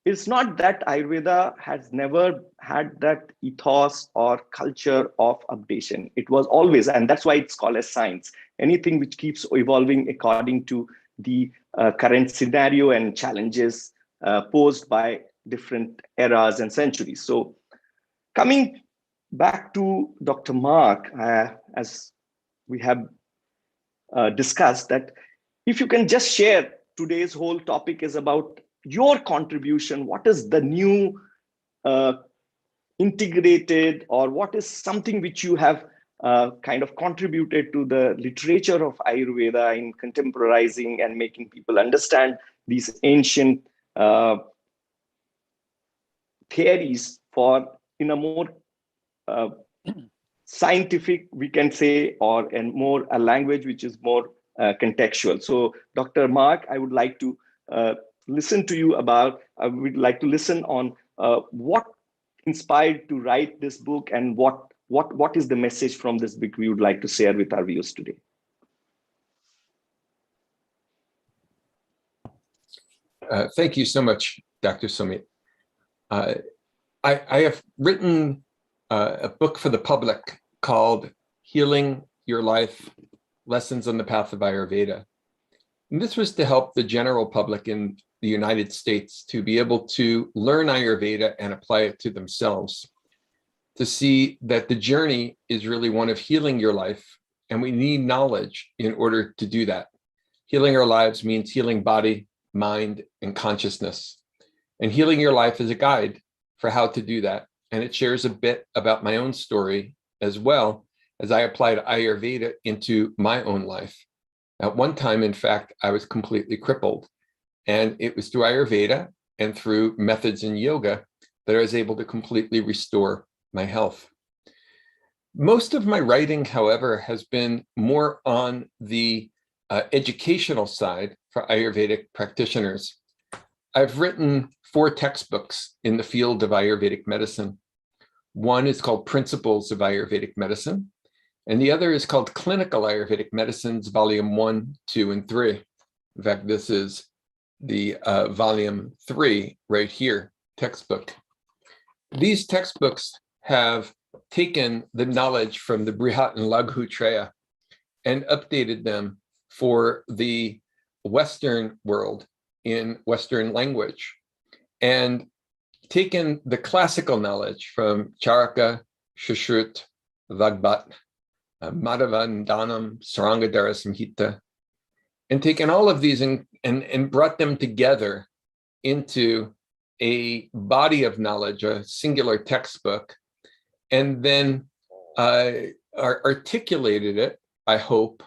S4: it's not that Ayurveda has never had that ethos or culture of updation. It was always, and that's why it's called as science. Anything which keeps evolving according to the current scenario and challenges posed by different eras and centuries. So coming back to Dr. Mark, as we have discussed, that if you can just share, today's whole topic is about your contribution. What is the new integrated, or what is something which you have kind of contributed to the literature of Ayurveda in contemporizing and making people understand these ancient theories for in a more scientific, we can say, or and more a language which is more contextual. So Dr. Mark, I would like to listen to you about, I would like to listen on what inspired to write this book, and what is the message from this book we would like to share with our viewers today.
S6: Thank you so much, Dr. Sumit. I have written a book for the public called Healing Your Life, Lessons on the Path of Ayurveda. And this was to help the general public in the United States to be able to learn Ayurveda and apply it to themselves, to see that the journey is really one of healing your life, and we need knowledge in order to do that. Healing our lives means healing body, mind, and consciousness. And healing your life is a guide for how to do that. And it shares a bit about my own story as well, as I applied Ayurveda into my own life. At one time, in fact, I was completely crippled. And it was through Ayurveda and through methods in yoga that I was able to completely restore my health. Most of my writing, however, has been more on the educational side for Ayurvedic practitioners. I've written 4 textbooks in the field of Ayurvedic medicine. One is called Principles of Ayurvedic Medicine, and the other is called Clinical Ayurvedic Medicines, Volume 1, 2, and 3. In fact, this is the Volume 3 right here, textbook. These textbooks have taken the knowledge from the Brihat and Laghu Traya and updated them for the Western world in Western language, and taken the classical knowledge from Charaka, Shushrut, Vagbat, Madhavandanam, Sarangadhara Samhita, and taken all of these and brought them together into a body of knowledge, a singular textbook, and then articulated it, I hope,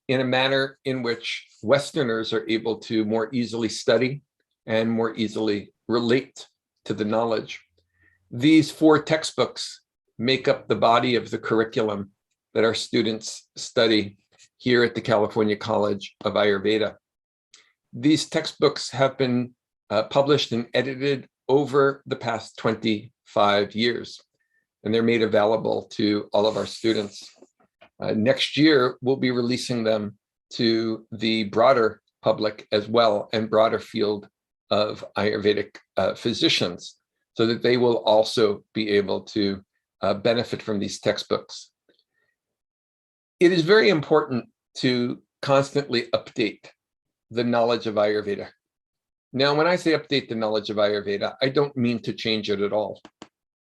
S6: in a manner in which Westerners are able to more easily study and more easily relate to the knowledge. These 4 textbooks make up the body of the curriculum that our students study here at the California College of Ayurveda. These textbooks have been published and edited over the past 25 years, and they're made available to all of our students. Next year, we'll be releasing them to the broader public as well, and broader field of Ayurvedic physicians, so that they will also be able to benefit from these textbooks. It is very important to constantly update the knowledge of Ayurveda. Now, when I say update the knowledge of Ayurveda, I don't mean to change it at all.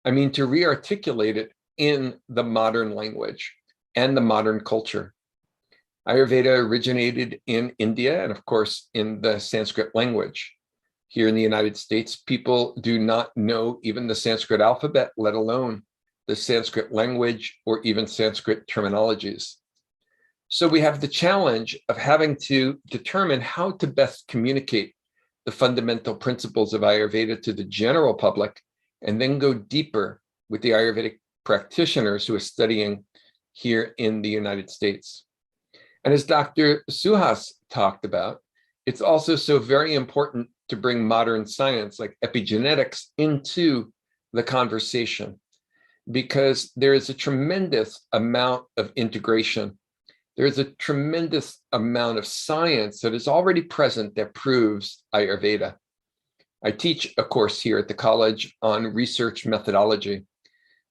S6: I mean to re-articulate it in the modern language and the modern culture. Ayurveda originated in India and, of course, in the Sanskrit language. Here in the United States, people do not know even the Sanskrit alphabet, let alone the Sanskrit language or even Sanskrit terminologies. So we have the challenge of having to determine how to best communicate the fundamental principles of Ayurveda to the general public, and then go deeper with the Ayurvedic practitioners who are studying here in the United States. And as Dr. Suhas talked about, it's also so very important to bring modern science like epigenetics into the conversation, because there is a tremendous amount of integration. There's a tremendous amount of science that is already present that proves Ayurveda. I teach a course here at the college on research methodology,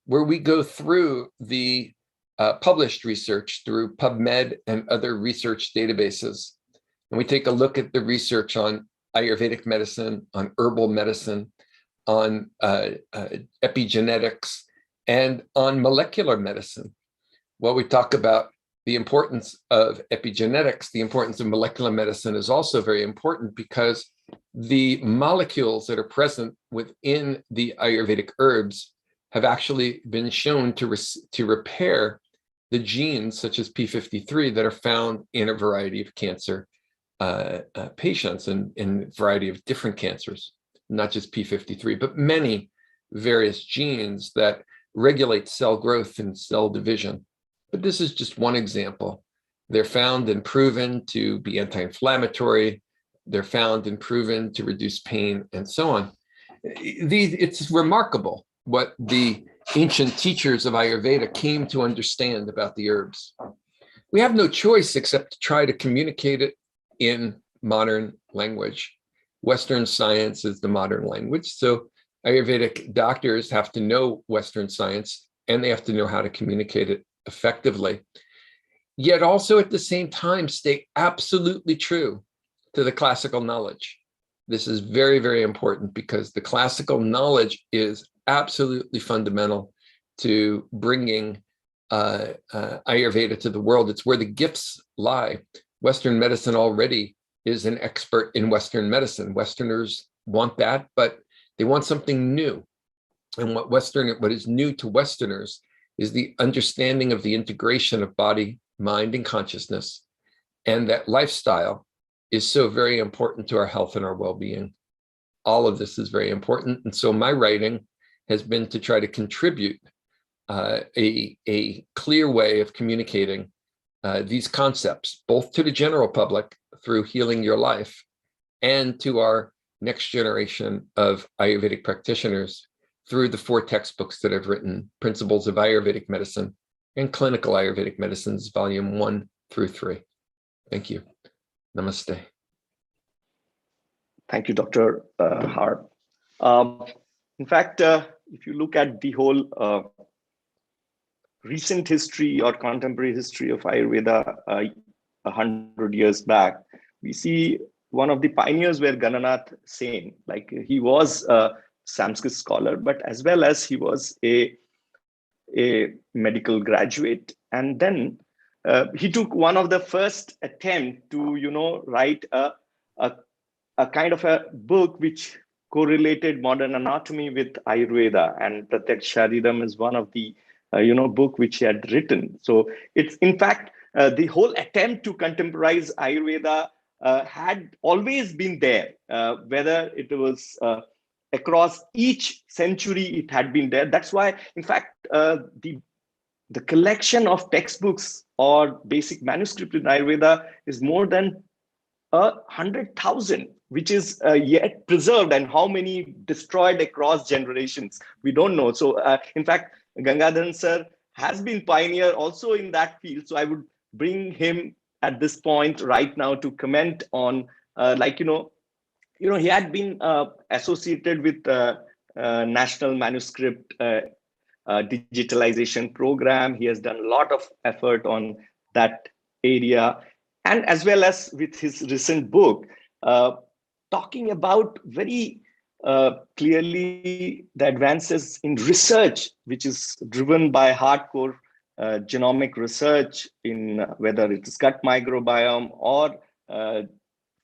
S6: where we go through the published research through PubMed and other research databases. And we take a look at the research on Ayurvedic medicine, on herbal medicine, on epigenetics, and on molecular medicine. While we talk about the importance of epigenetics, the importance of molecular medicine is also very important, because the molecules that are present within the Ayurvedic herbs have actually been shown to repair the genes such as P53 that are found in a variety of cancer patients and in a variety of different cancers, not just P53, but many various genes that regulate cell growth and cell division. But this is just one example. They're found and proven to be anti-inflammatory. They're found and proven to reduce pain, and so on. It's remarkable what the ancient teachers of Ayurveda came to understand about the herbs. We have no choice except to try to communicate it in modern language. Western science is the modern language, so Ayurvedic doctors have to know Western science, and they have to know how to communicate it effectively, yet also at the same time stay absolutely true to the classical knowledge. This is very, very important, because the classical knowledge is absolutely fundamental to bringing Ayurveda to the world. It's where the gifts lie. Western medicine already is an expert in Western medicine. Westerners want that, but they want something new. And what is new to Westerners is the understanding of the integration of body, mind, and consciousness, and that lifestyle is so very important to our health and our well-being. All of this is very important. And so my writing has been to try to contribute a clear way of communicating these concepts, both to the general public through Healing Your Life and to our next generation of Ayurvedic practitioners through the 4 textbooks that I've written, Principles of Ayurvedic Medicine and Clinical Ayurvedic Medicines, Volume 1 through 3. Thank you. Namaste.
S4: Thank you, Dr. Harp. In fact, if you look at the whole recent history or contemporary history of Ayurveda 100 years back, we see one of the pioneers were Gananath Sen. Like, he was a Sanskrit scholar, but as well as he was a medical graduate. And then he took one of the first attempt to, write a kind of a book which correlated modern anatomy with Ayurveda, and Pratyaksh Shariram is one of the book which he had written. So it's, in fact, the whole attempt to contemporize Ayurveda had always been there, whether it was across each century, it had been there. That's why, in fact, the collection of textbooks or basic manuscript in Ayurveda is more than 100,000, which is yet preserved, and how many destroyed across generations, we don't know. So in fact, Gangadharan sir has been pioneer also in that field. So I would bring him at this point right now to comment on, he had been associated with National Manuscript Digitalization Program. He has done a lot of effort on that area, and as well as with his recent book, talking about very clearly the advances in research, which is driven by hardcore genomic research in whether it's gut microbiome or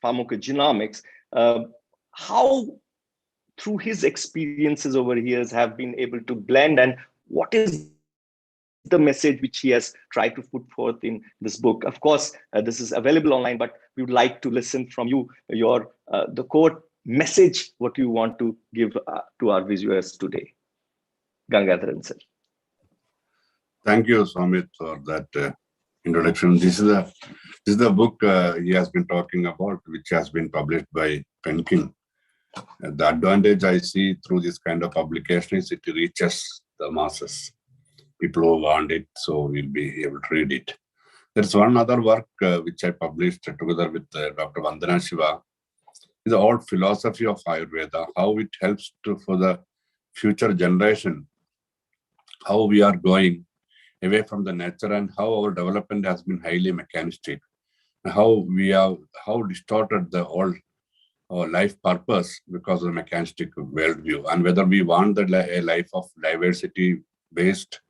S4: pharmacogenomics, how through his experiences over years have been able to blend, and what is the message which he has tried to put forth in this book. Of course, this is available online, but we would like to listen from you, your the core message, what you want to give to our viewers today. Gangadharan sir.
S5: Thank you, Swamit, for that introduction. This is the book he has been talking about, which has been published by Penkin. The advantage I see through this kind of publication is it reaches the masses, people who want it, so we'll be able to read it. There's one other work which I published together with Dr. Vandana Shiva. Is the old philosophy of Ayurveda, how it helps for the future generation, how we are going away from the nature and how our development has been highly mechanistic, how distorted the old life purpose because of the mechanistic worldview, and whether we want a life of diversity-based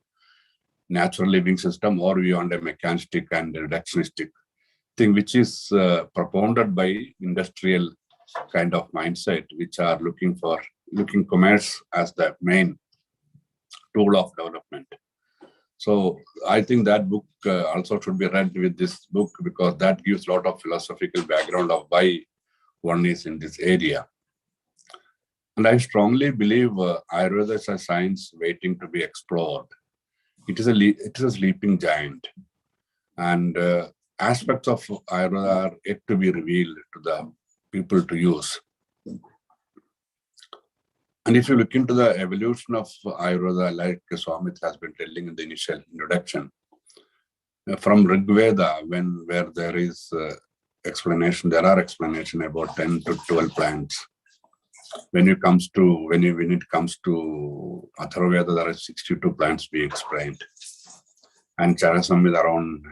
S5: natural living system, or we want a mechanistic and reductionistic thing, which is propounded by industrial kind of mindset, which are looking commerce as the main tool of development. So I think that book also should be read with this book, because that gives a lot of philosophical background of why one is in this area. And I strongly believe Ayurveda is a science waiting to be explored. It is a sleeping giant, and aspects of Ayurveda are yet to be revealed to the people to use. And if you look into the evolution of Ayurveda, like Swamit has been telling in the initial introduction, from Rig Veda, where there is explanation, there are explanation about 10 to 12 plants. When it comes to Atharva Veda, there are 62 plants being explained, and Charasam is around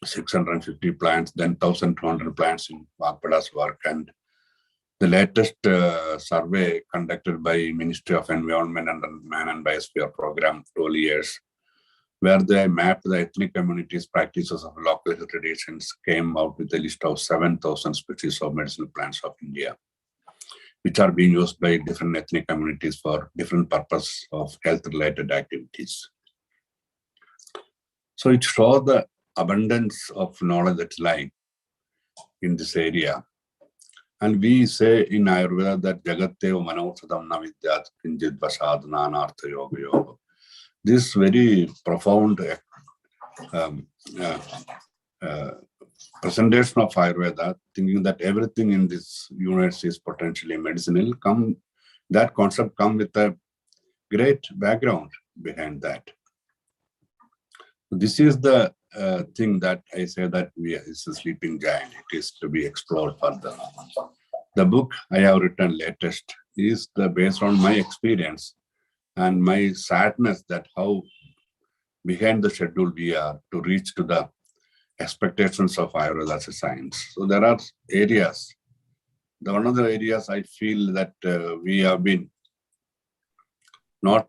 S5: 650 plants, then 1,200 plants in Vakpada's work. And the latest survey conducted by Ministry of Environment and Man and Biosphere Program, 12 years, where they mapped the ethnic communities' practices of local traditions, came out with a list of 7,000 species of medicinal plants of India, which are being used by different ethnic communities for different purposes of health-related activities. So it shows the abundance of knowledge that's lying in this area. And we say in Ayurveda that Jagatteva Manausadam na vidyat kinjit vasad nanartha yoga yoga. This very profound um, uh, presentation of Ayurveda, thinking that everything in this universe is potentially medicinal, that concept come with a great background behind that. This is the thing that I say that it's a sleeping giant. It is to be explored further. The book I have written latest is based on my experience and my sadness that how behind the schedule we are to reach to the expectations of Ayurveda as a science. So there are areas. One of the areas I feel that we have been not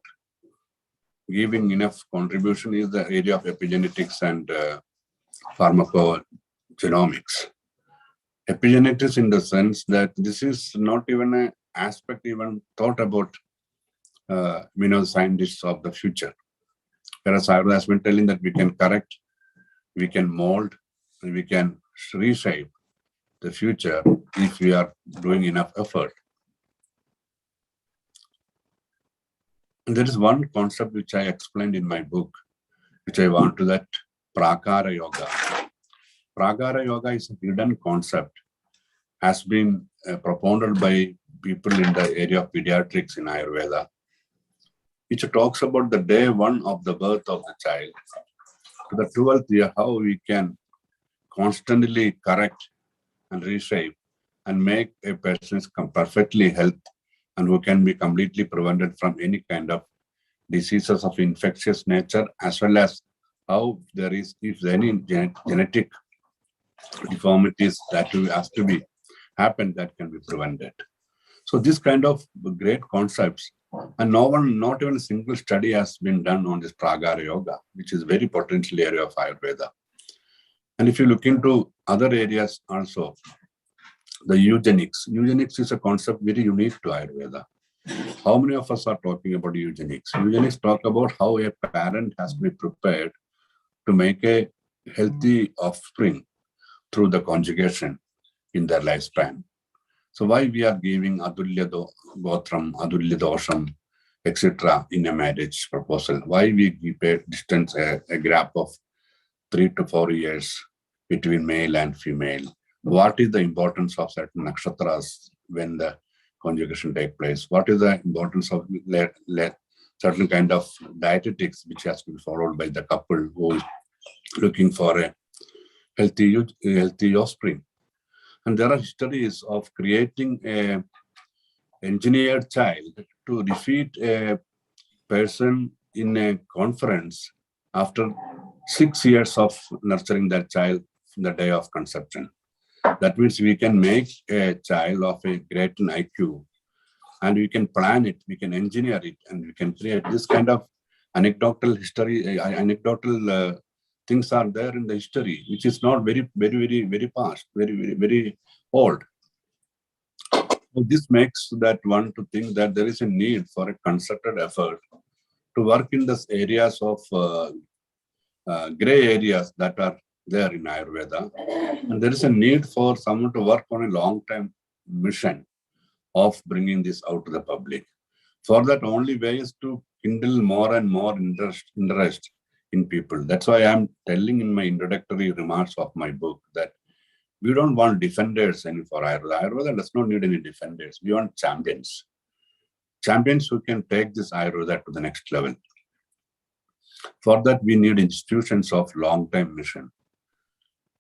S5: giving enough contribution is the area of epigenetics and pharmacogenomics. Epigenetics in the sense that this is not even an aspect even thought about scientists of the future. Whereas Ayurveda has been telling that we can correct, we can mold, and we can reshape the future if we are doing enough effort. And there is one concept which I explained in my book, which I want to that Prakara Yoga. Prakara Yoga is a hidden concept, has been propounded by people in the area of pediatrics in Ayurveda, which talks about the day one of the birth of the child to the 12th year, how we can constantly correct and reshape and make a person perfectly healthy and who can be completely prevented from any kind of diseases of infectious nature, as well as how there is, if any genetic deformities that has to be happen, that can be prevented. So this kind of great concepts, and not even a single study has been done on this Prakara Yoga, which is very potential area of Ayurveda. And if you look into other areas also, the eugenics. Eugenics is a concept very unique to Ayurveda. How many of us are talking about eugenics? Eugenics talk about how a parent has to be prepared to make a healthy offspring through the conjugation in their lifespan. So why we are giving Adulya Gotram, Adulya Dosham, etc. in a marriage proposal? Why we keep a distance, a gap of 3 to 4 years between male and female? What is the importance of certain nakshatras when the conjugation takes place? What is the importance of certain kind of dietetics which has to be followed by the couple who is looking for a healthy offspring? And there are histories of creating a engineered child to defeat a person in a conference after 6 years of nurturing that child from the day of conception. That means we can make a child of a great IQ and we can plan it, we can engineer it, and we can create this kind of anecdotal history, things are there in the history, which is not very past, very old. So this makes that one to think that there is a need for a concerted effort to work in these areas of gray areas that are there in Ayurveda. And there is a need for someone to work on a long-term mission of bringing this out to the public. For that, only way is to kindle more and more interest in people. That's why I'm telling in my introductory remarks of my book that we don't want defenders any for Ayurveda. Ayurveda does not need any defenders. We want champions. Champions who can take this Ayurveda to the next level. For that, we need institutions of long-term mission.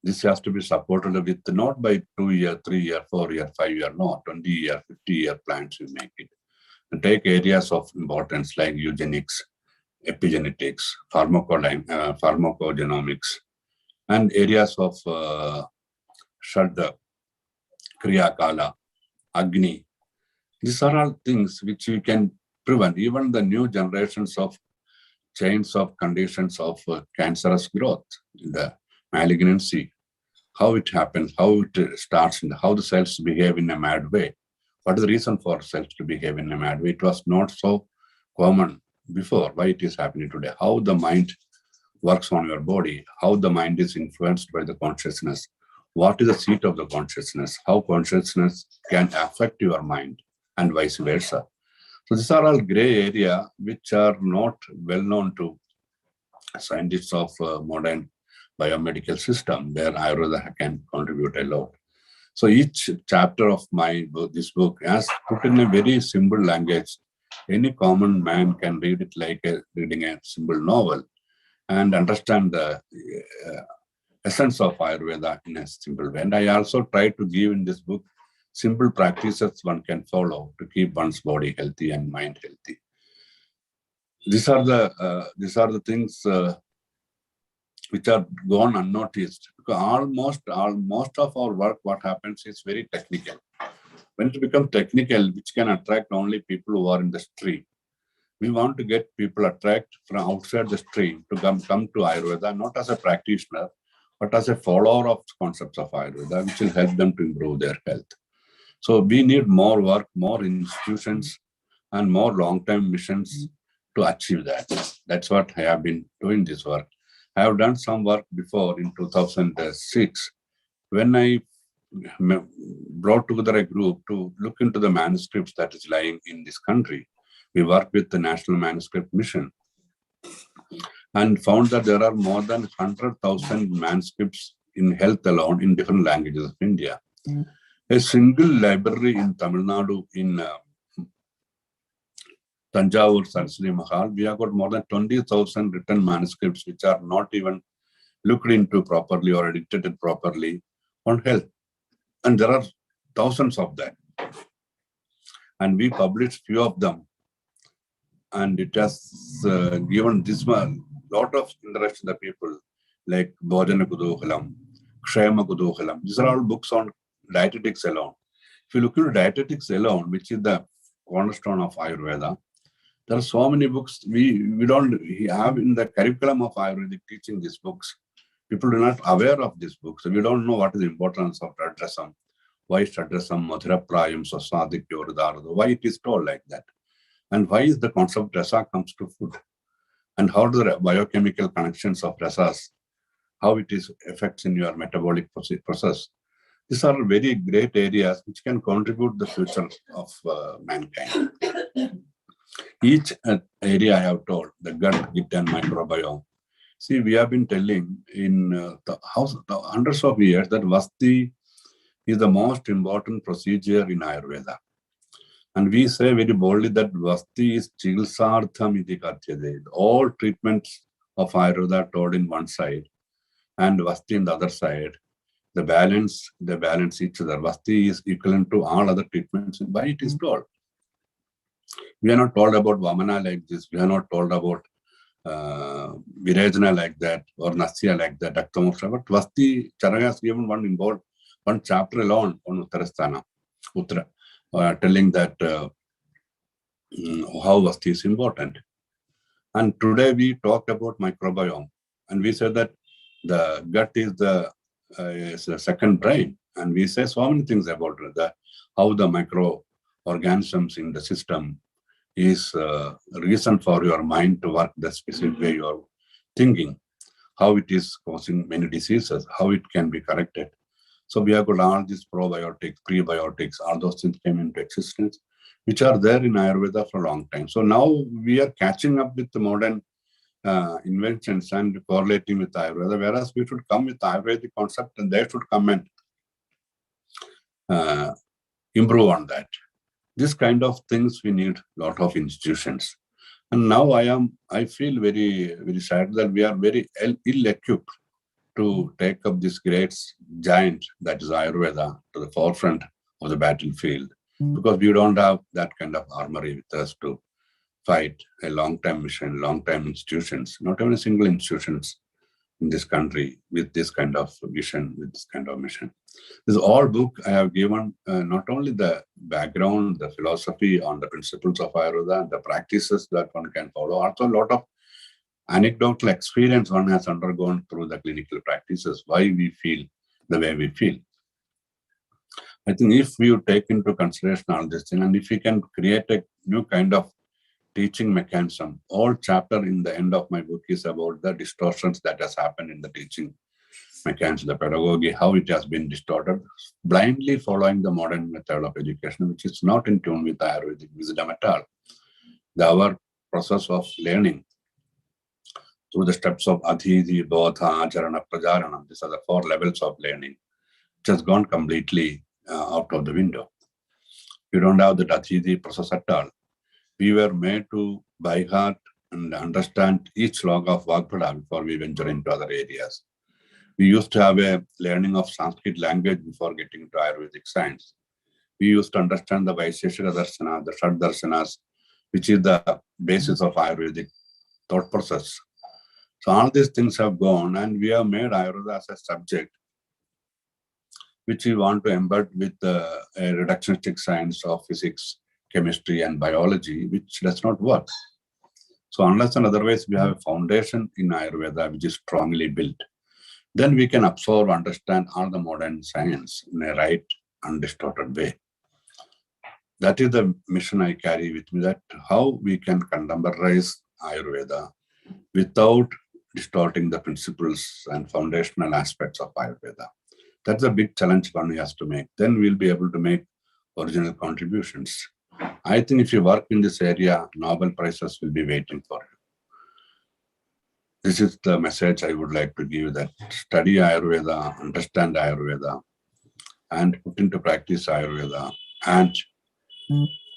S5: This has to be supported with not by 2-year, 3-year, 4-year, 5-year, no, 20-year, 50-year plans we make it. And take areas of importance like eugenics, epigenetics, pharmacogenomics, and areas of Shraddha, Kriya Kala, Agni. These are all things which we can prevent. Even the new generations of chains of conditions of cancerous growth, the malignancy, how it happens, how it starts, and how the cells behave in a mad way. What is the reason for cells to behave in a mad way? It was not so common before. Why it is happening today? How the mind works on your body, how the mind is influenced by the consciousness. What is the seat of the consciousness? How consciousness can affect your mind and vice versa. So these are all gray area which are not well known to scientists of modern biomedical system where Ayurveda can contribute a lot. So each chapter of my book, this book, has put in a very simple language. Any common man can read it like reading a simple novel and understand the essence of Ayurveda in a simple way. And I also try to give in this book simple practices one can follow to keep one's body healthy and mind healthy. These are the things which are gone unnoticed. Because most of our work, what happens is very technical. When it becomes technical, which can attract only people who are in the stream. We want to get people attract from outside the stream to come to Ayurveda, not as a practitioner, but as a follower of concepts of Ayurveda, which will help them to improve their health. So we need more work, more institutions, and more long-term missions to achieve that. That's what I have been doing this work. I have done some work before in 2006 when I brought together a group to look into the manuscripts that is lying in this country. We worked with the National Manuscript Mission and found that there are more than 100,000 manuscripts in health alone in different languages of India. A single library in Tamil Nadu in Tanjavur Saraswati Mahal, we have got more than 20,000 written manuscripts which are not even looked into properly or edited properly on health. And there are thousands of them. And we published few of them. And it has given this one lot of interest to the people like Bhojana Kutuhalam, Kshema Kutuhalam. These are all books on dietetics alone. If you look into dietetics alone, which is the cornerstone of Ayurveda, there are so many books we don't have in the curriculum of Ayurvedic teaching these books. People are not aware of these books. So we don't know what is the importance of Radrasam, why Shadrasam, Madhura Prayam, Sasadik, Yorudarada, why it is told like that. And why is the concept of rasa comes to food? And how do the biochemical connections of rasas, how it is affects in your metabolic process. These are very great areas which can contribute the future of mankind. Each area I have told, the gut, gut and microbiome. See, we have been telling in the hundreds of years that Vasti is the most important procedure in Ayurveda. And we say very boldly that Vasti is Chilsartham iti katyade. All treatments of Ayurveda are told in one side and Vasti in the other side. They balance each other. Vasti is equivalent to all other treatments. Why it is told? We are not told about Vamana like this. We are not told about Virajana like that or Nasya like that, Aktamoksha. But Vasti, Charaka has given one chapter alone on Uttarasthana, telling that how Vasti is important. And today we talked about microbiome. And we said that the gut is the second brain. And we say so many things about how the microorganisms in the system is a reason for your mind to work the specific way you are thinking, how it is causing many diseases, how it can be corrected. So we have got all these probiotics, prebiotics, all those things came into existence, which are there in Ayurveda for a long time. So now we are catching up with the modern inventions and correlating with Ayurveda, whereas we should come with Ayurvedic concept and they should come and improve on that. This kind of things we need a lot of institutions. And now I feel very, very sad that we are very ill-equipped to take up this great giant that is Ayurveda to the forefront of the battlefield, because we don't have that kind of armory with us to fight a long-term mission, long-term institutions, not even a single institutions in this country with this kind of vision, with this kind of mission. This all book I have given not only the background, the philosophy on the principles of Ayurveda, the practices that one can follow, also a lot of anecdotal experience one has undergone through the clinical practices, why we feel the way we feel. I think if we take into consideration all this thing, and if we can create a new kind of teaching mechanism, all chapter in the end of my book is about the distortions that has happened in the teaching mechanism, the pedagogy, how it has been distorted, blindly following the modern method of education, which is not in tune with Ayurvedic wisdom at all. Our process of learning through the steps of Adhiti, Bodha, Acharana, Prajarana. These are the 4 levels of learning, which has gone completely out of the window. We don't have the Adhiti process at all. We were made to by heart and understand each log of Vagpada before we venture into other areas. We used to have a learning of Sanskrit language before getting into Ayurvedic science. We used to understand the Vaisheshika Darshana, the Shad Darshanas, which is the basis of Ayurvedic thought process. So all these things have gone, and we have made Ayurveda as a subject which we want to embed with a reductionistic science of physics, chemistry, and biology, which does not work. So unless and otherwise we have a foundation in Ayurveda which is strongly built, then we can absorb, understand all the modern science in a right, undistorted way. That is the mission I carry with me, that how we can contemporize Ayurveda without distorting the principles and foundational aspects of Ayurveda. That's a big challenge one has to make. Then we'll be able to make original contributions. I think if you work in this area, Nobel Prizes will be waiting for you. This is the message I would like to give, that study Ayurveda, understand Ayurveda, and put into practice Ayurveda, and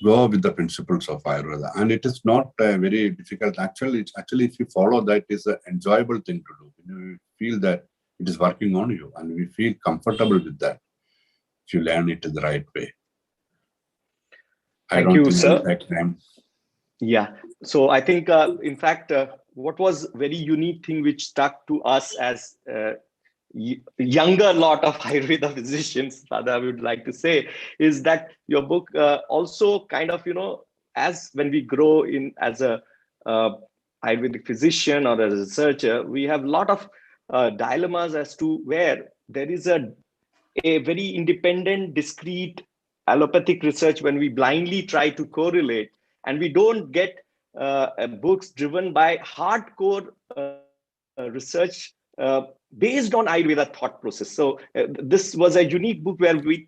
S5: go with the principles of Ayurveda. And it is not very difficult. Actually, if you follow that, it's an enjoyable thing to do. You feel that it is working on you, and we feel comfortable with that if you learn it the right way.
S4: Thank you, sir.
S5: Time.
S4: Yeah. So I think, in fact, what was very unique thing which stuck to us as younger lot of Ayurveda physicians, rather I would like to say, is that your book also kind of, as when we grow in as a Ayurvedic physician or as a researcher, we have a lot of dilemmas as to where there is a very independent, discrete allopathic research when we blindly try to correlate, and we don't get books driven by hardcore research based on Ayurveda thought process. So this was a unique book where we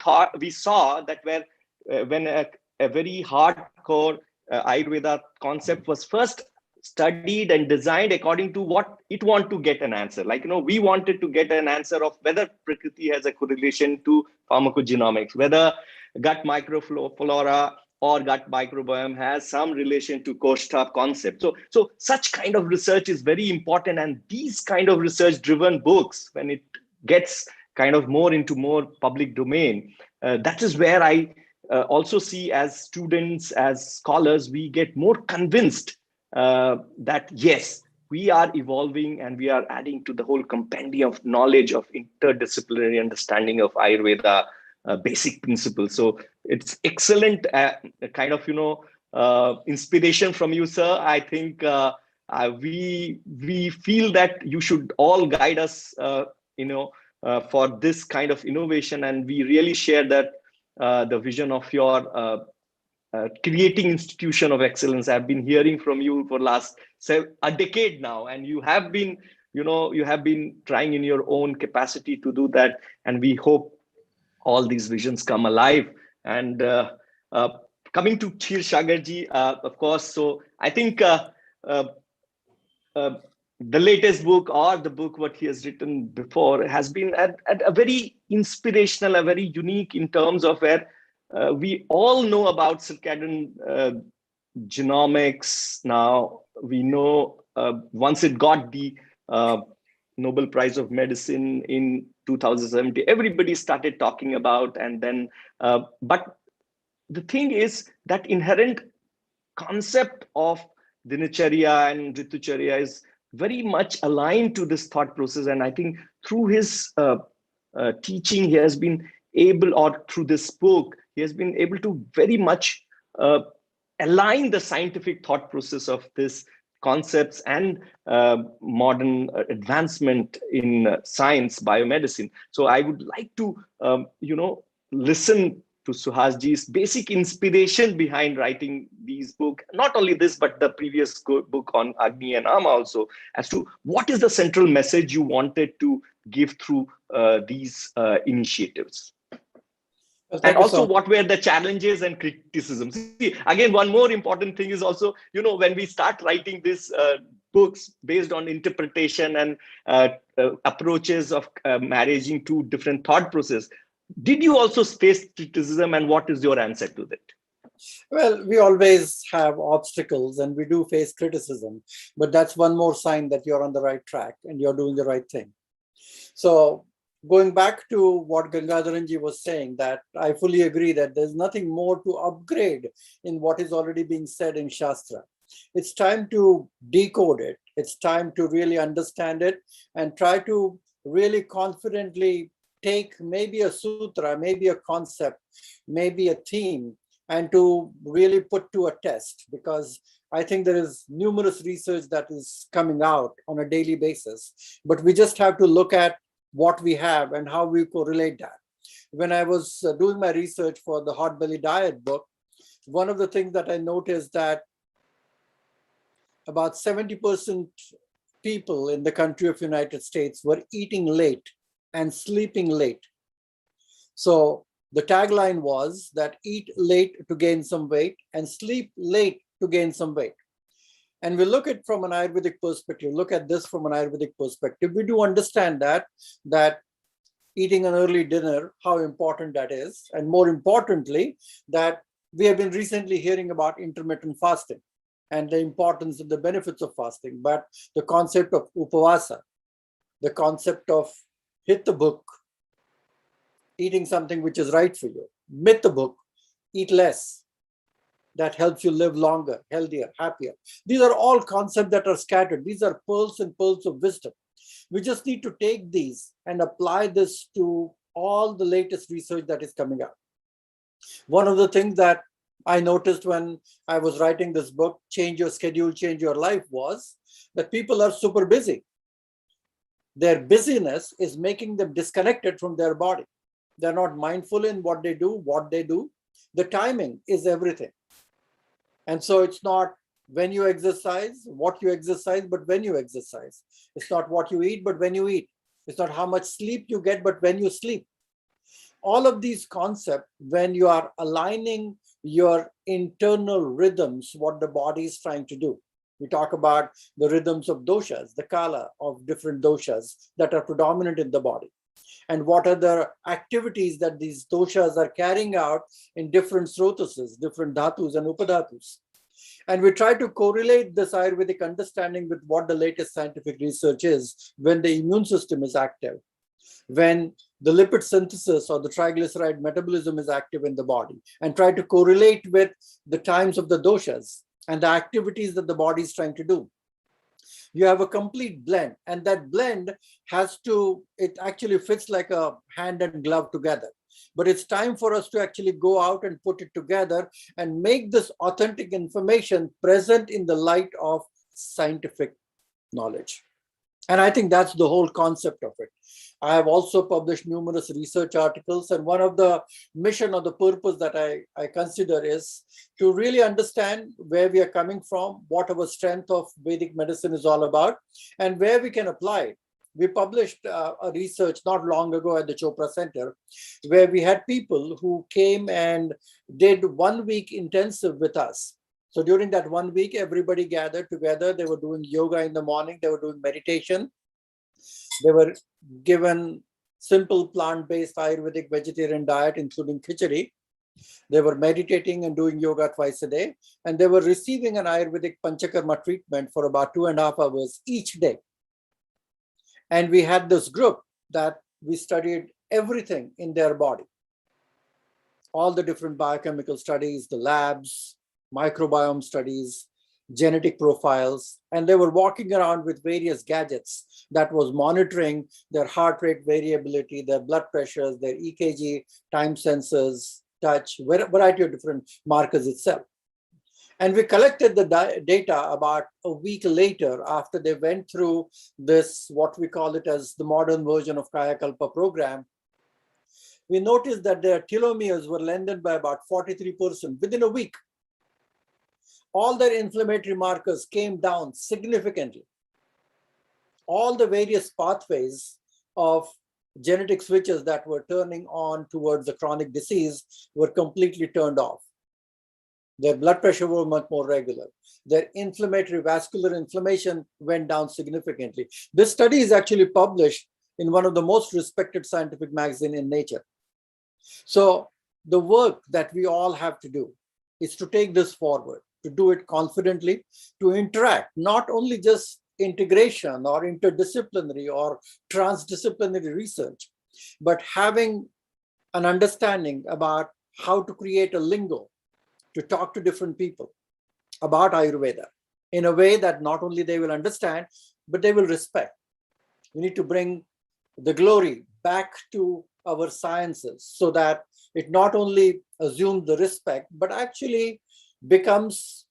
S4: saw that when a very hardcore Ayurveda concept was first studied and designed according to what it wanted to get an answer. Like, we wanted to get an answer of whether Prakriti has a correlation to pharmacogenomics, whether gut microflora or gut microbiome has some relation to Koshtha concept. So such kind of research is very important, and these kind of research driven books, when it gets kind of more into more public domain, that is where I also see, as students, as scholars, we get more convinced that yes, we are evolving and we are adding to the whole compendium of knowledge of interdisciplinary understanding of Ayurveda basic principles. So it's excellent kind of inspiration from you, sir. I think we feel that you should all guide us for this kind of innovation, and we really share that the vision of your creating institution of excellence. I've been hearing from you for last a decade now, and you have been trying in your own capacity to do that, and we hope all these visions come alive. And coming to Kshir Sagarji, of course, so I think the latest book, or the book what he has written before, has been at a very inspirational, a very unique in terms of where we all know about circadian genomics now. We know once it got the Nobel Prize of Medicine in 2017, everybody started talking about, and then but the thing is that inherent concept of dinacharya and ritucharya is very much aligned to this thought process. And I think through his teaching, he has been able, or through this book, he has been able to very much align the scientific thought process of this concepts and modern advancement in science, biomedicine. So I would like to, listen to Suhasji's basic inspiration behind writing these books, not only this, but the previous book on Agni and Ama also, as to what is the central message you wanted to give through these initiatives.
S7: Well,
S4: and also what were the challenges and criticisms. See, again, one more important thing is also, when we start writing this books based on interpretation and approaches of managing two different thought process. Did you also face criticism, and what is your answer to that?
S7: Well, we always have obstacles and we do face criticism, but that's one more sign that you're on the right track and you're doing the right thing. So going back to what Gangadharanji was saying, that I fully agree that there's nothing more to upgrade in what is already being said in Shastra. It's time to decode it. It's time to really understand it and try to really confidently take maybe a sutra, maybe a concept, maybe a theme, and to really put to a test, because I think there is numerous research that is coming out on a daily basis, but we just have to look at what we have and how we correlate that. When I was doing my research for the Hot Belly Diet book, one of the things that I noticed that about 70% people in the country of United States were eating late and sleeping late. So the tagline was that eat late to gain some weight and sleep late to gain some weight. And we look at from an Ayurvedic perspective, look at this from an Ayurvedic perspective, we do understand that eating an early dinner, how important that is. And more importantly, that we have been recently hearing about intermittent fasting and the importance and the benefits of fasting. But the concept of upavasa, the concept of hit the book, eating something which is right for you, myth the book, eat less, that helps you live longer, healthier, happier. These are all concepts that are scattered. These are pearls and pearls of wisdom. We just need to take these and apply this to all the latest research that is coming out. One of the things that I noticed when I was writing this book, Change Your Schedule, Change Your Life, was that people are super busy. Their busyness is making them disconnected from their body. They're not mindful in what they do. The timing is everything. And so it's not when you exercise, what you exercise, but when you exercise. It's not what you eat, but when you eat. It's not how much sleep you get, but when you sleep. All of these concepts, when you are aligning your internal rhythms, what the body is trying to do. We talk about the rhythms of doshas, the kala of different doshas that are predominant in the body. And what are the activities that these doshas are carrying out in different srotases, different dhatus and upadhatus. And we try to correlate this Ayurvedic understanding with what the latest scientific research is when the immune system is active, when the lipid synthesis or the triglyceride metabolism is active in the body, and try to correlate with the times of the doshas and the activities that the body is trying to do. You have a complete blend, and that blend it actually fits like a hand and glove together. But it's time for us to actually go out and put it together and make this authentic information present in the light of scientific knowledge. And I think that's the whole concept of it. I have also published numerous research articles, and one of the mission or the purpose that I consider is to really understand where we are coming from, what our strength of Vedic medicine is all about, and where we can apply it. We published a research not long ago at the Chopra Center, where we had people who came and did 1 week intensive with us. So during that 1 week, everybody gathered together. They were doing yoga in the morning. They were doing meditation. They were given simple plant-based Ayurvedic vegetarian diet, including khichdi. They were meditating and doing yoga twice a day. And they were receiving an Ayurvedic Panchakarma treatment for about 2.5 hours each day. And we had this group that we studied everything in their body. All the different biochemical studies, the labs, microbiome studies, genetic profiles, and they were walking around with various gadgets that was monitoring their heart rate variability, their blood pressures, their EKG, time sensors, touch, variety of different markers itself. And we collected the data about a week later after they went through this, what we call it as the modern version of Kaya Kalpa program. We noticed that their telomeres were lengthened by about 43% within a week. All their inflammatory markers came down significantly. All the various pathways of genetic switches that were turning on towards the chronic disease were completely turned off.
S8: Their blood pressure was much more regular. Their inflammatory vascular inflammation went down significantly. This study is actually published in one of the most respected scientific magazines in Nature. So the work that we all have to do is to take this forward, to do it confidently, to interact, not only just integration or interdisciplinary or transdisciplinary research, but having an understanding about how to create a lingo to talk to different people about Ayurveda in a way that not only they will understand, but they will respect. We need to bring the glory back to our sciences so that it not only assumes the respect, but actually becomes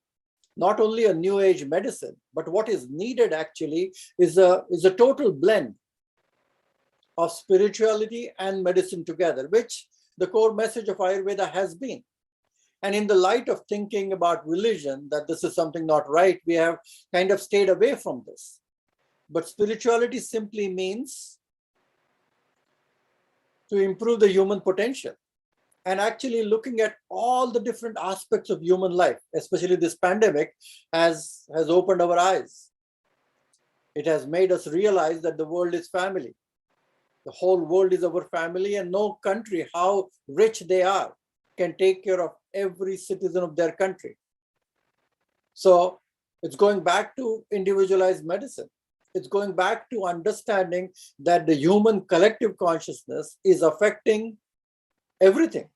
S8: not only a new age medicine, but what is needed actually is a total blend of spirituality and medicine together, which the core message of Ayurveda has been. And in the light of thinking about religion, that this is something not right, we have kind of stayed away from this. But spirituality simply means to improve the human potential and actually looking at all the different aspects of human life, especially this pandemic has opened our eyes. It has made us realize that the world is family. The whole world is our family, and no country, how rich they are, can take care of every citizen of their country. So it's going back to individualized medicine. It's going back to understanding that the human collective consciousness is affecting everything.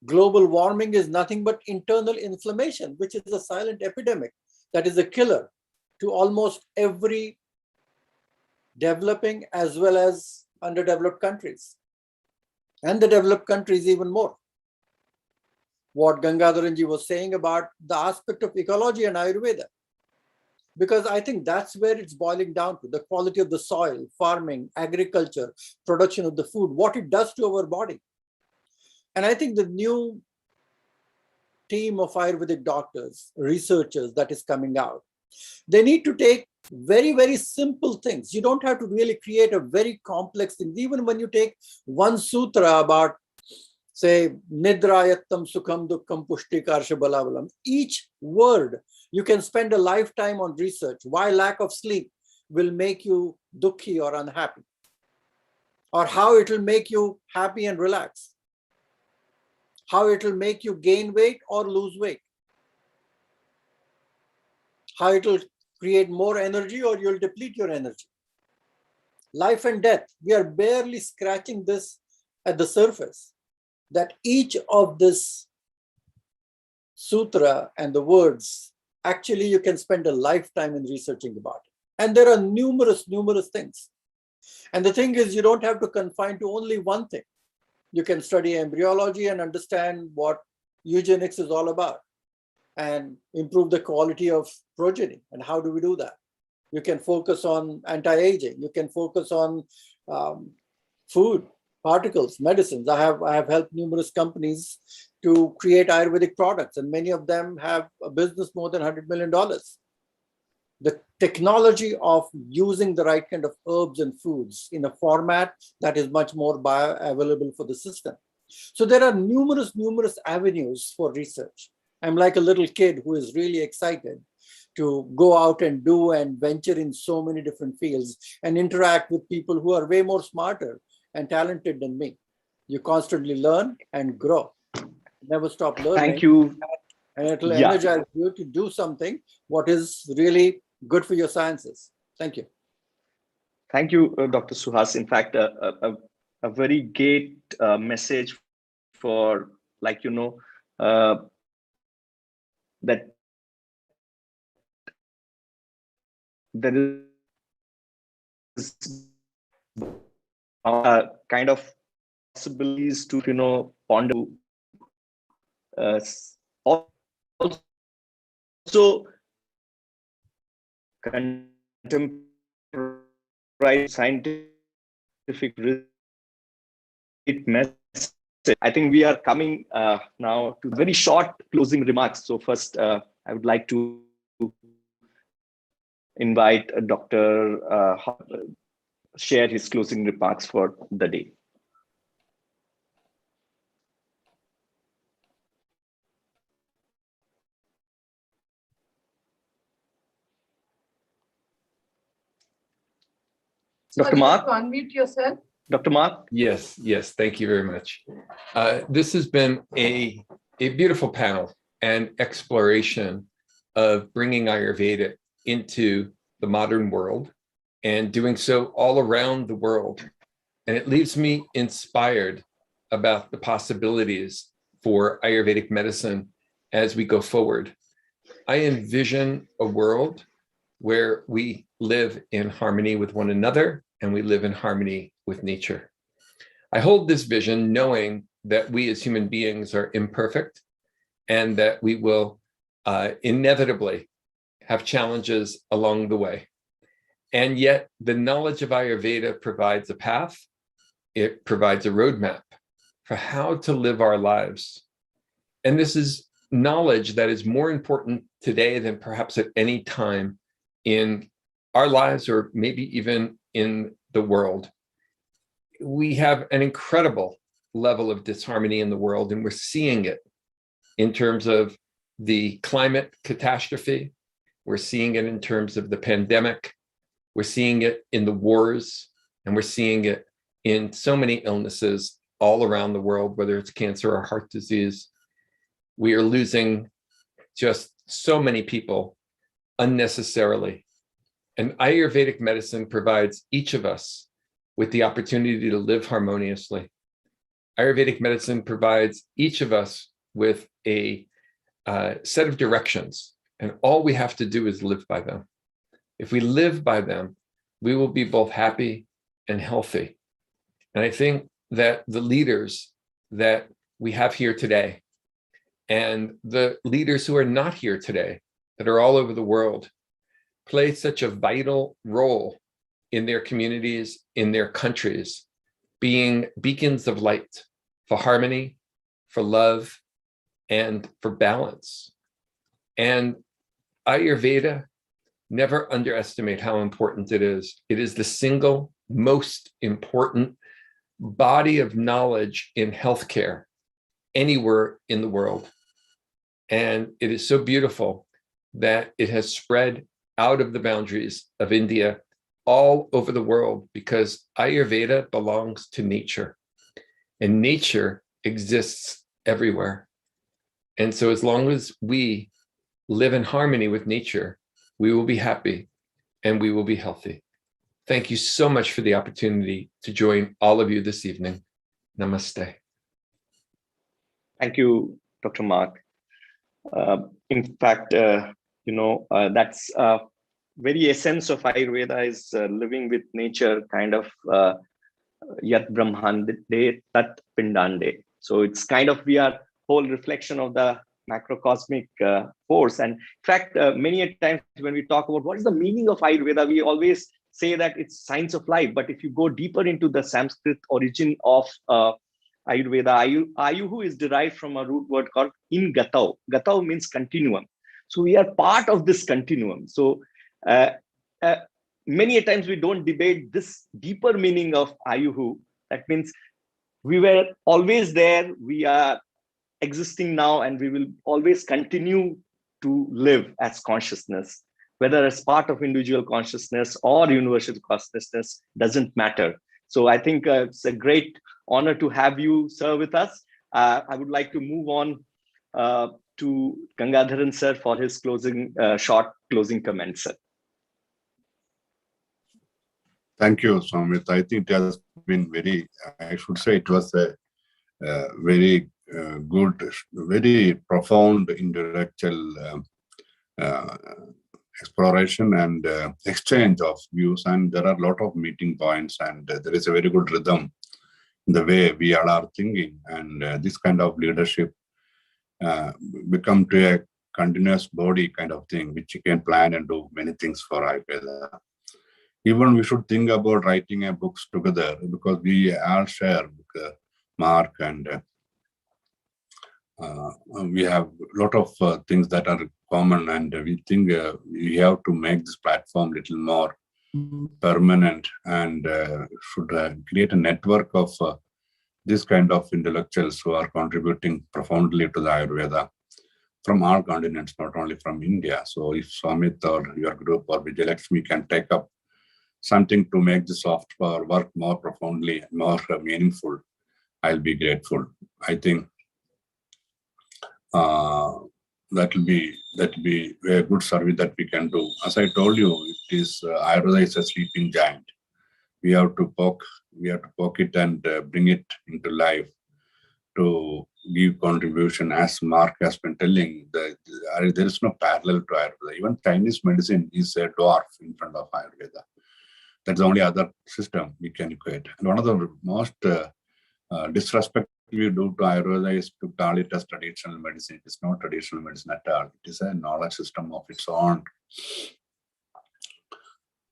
S8: Global warming is nothing but internal inflammation, which is a silent epidemic that is a killer to almost every developing as well as underdeveloped countries. And the developed countries even more. What Gangadharanji was saying about the aspect of ecology and Ayurveda. Because I think that's where it's boiling down to, the quality of the soil, farming, agriculture, production of the food, what it does to our body. And I think the new team of Ayurvedic doctors, researchers that is coming out, they need to take very, very simple things. You don't have to really create a very complex thing. Even when you take one sutra about, say, Nidrayattam Sukham Dukkham Pushti Karsha Balavalam, each word, you can spend a lifetime on research. Why lack of sleep will make you dukkhi or unhappy, or how it will make you happy and relax, how it will make you gain weight or lose weight, how it will create more energy or you'll deplete your energy. Life and death, we are barely scratching this at the surface, that each of this sutra and the words, actually you can spend a lifetime in researching about it. And there are numerous things. And the thing is, you don't have to confine to only one thing. You can study embryology and understand what eugenics is all about and improve the quality of progeny. And how do we do that? You can focus on anti-aging. You can focus on food, particles, medicines. I have helped numerous companies to create Ayurvedic products, and many of them have a business more than $100 million. The technology of using the right kind of herbs and foods in a format that is much more bioavailable for the system. So there are numerous avenues for research. I'm like a little kid who is really excited to go out and do and venture in so many different fields and interact with people who are way more smarter and talented than me. You constantly learn and grow. Never stop learning.
S4: Thank you.
S8: And it will energize you to do something what is really good for your sciences. Thank you.
S4: Thank you, Dr. Suhas. In fact, a very great message for, like, that there is kind of possibilities to, ponder. Also, contemporary scientific message. I think we are coming now to very short closing remarks. So first, I would like to invite Dr. Harper share his closing remarks for the day.
S2: Sir,
S4: Dr.
S2: you
S4: Mark?
S2: have to unmute yourself.
S4: Dr. Mark?
S6: Yes, yes, thank you very much. This has been a beautiful panel and exploration of bringing Ayurveda into the modern world and doing so all around the world. And it leaves me inspired about the possibilities for Ayurvedic medicine as we go forward. I envision a world where we live in harmony with one another and we live in harmony with nature. I hold this vision knowing that we as human beings are imperfect and that we will inevitably have challenges along the way. And yet the knowledge of Ayurveda provides a path. It provides a roadmap for how to live our lives. And this is knowledge that is more important today than perhaps at any time in our lives or maybe even in the world. We have an incredible level of disharmony in the world, and we're seeing it in terms of the climate catastrophe. We're seeing it in terms of the pandemic. We're seeing it in the wars, and we're seeing it in so many illnesses all around the world, whether it's cancer or heart disease. We are losing just so many people unnecessarily. And Ayurvedic medicine provides each of us with the opportunity to live harmoniously. Ayurvedic medicine provides each of us with a set of directions, and all we have to do is live by them. If we live by them, we will be both happy and healthy. And I think that the leaders that we have here today and the leaders who are not here today, that are all over the world, play such a vital role in their communities, in their countries, being beacons of light for harmony, for love, and for balance. And Ayurveda, never underestimate how important it is. It is the single most important body of knowledge in healthcare anywhere in the world. And it is so beautiful that it has spread out of the boundaries of India all over the world, because Ayurveda belongs to nature, and nature exists everywhere. And so as long as we live in harmony with nature, we will be happy and we will be healthy. Thank you so much for the opportunity to join all of you this evening. Namaste.
S4: Thank you, Dr. Mark. In fact, that's very essence of Ayurveda is living with nature, kind of yat brahmande tat pindande. So it's kind of, we are whole reflection of the macrocosmic force. And in fact, many a times when we talk about what is the meaning of Ayurveda, we always say that it's science of life. But if you go deeper into the Sanskrit origin of Ayurveda, Ayuhu is derived from a root word called in gatau. Gatau means continuum. So we are part of this continuum. So many a times we don't debate this deeper meaning of Ayuhu. That means we were always there, we are existing now, and we will always continue to live as consciousness, whether as part of individual consciousness or universal consciousness, doesn't matter. So I think it's a great honor to have you, sir, with us. I would like to move on to Gangadharan, sir, for his closing, short closing comments, sir.
S5: Thank you, Samit. I think it has been very, I should say it was a very good, very profound intellectual exploration and exchange of views. And there are a lot of meeting points, and there is a very good rhythm in the way we all are thinking. And this kind of leadership become to a continuous body kind of thing, which you can plan and do many things for Ayurveda. Even we should think about writing a books together, because we all share Mark, and we have a lot of things that are common, and we think we have to make this platform little more permanent, and should create a network of this kind of intellectuals who are contributing profoundly to the Ayurveda from all continents, not only from India. So if Samit or your group or Vijayalakshmi can take up something to make the software work more profoundly, more meaningful, I'll be grateful. I think that will be a good service that we can do. As I told you, it is Ayurveda is a sleeping giant. We have to poke it and bring it into life to give contribution. As Mark has been telling, there is no parallel to Ayurveda. Even Chinese medicine is a dwarf in front of Ayurveda. That's the only other system we can equate. And one of the most disrespect we do to Ayurveda is to call it as traditional medicine. It is not traditional medicine at all. It is a knowledge system of its own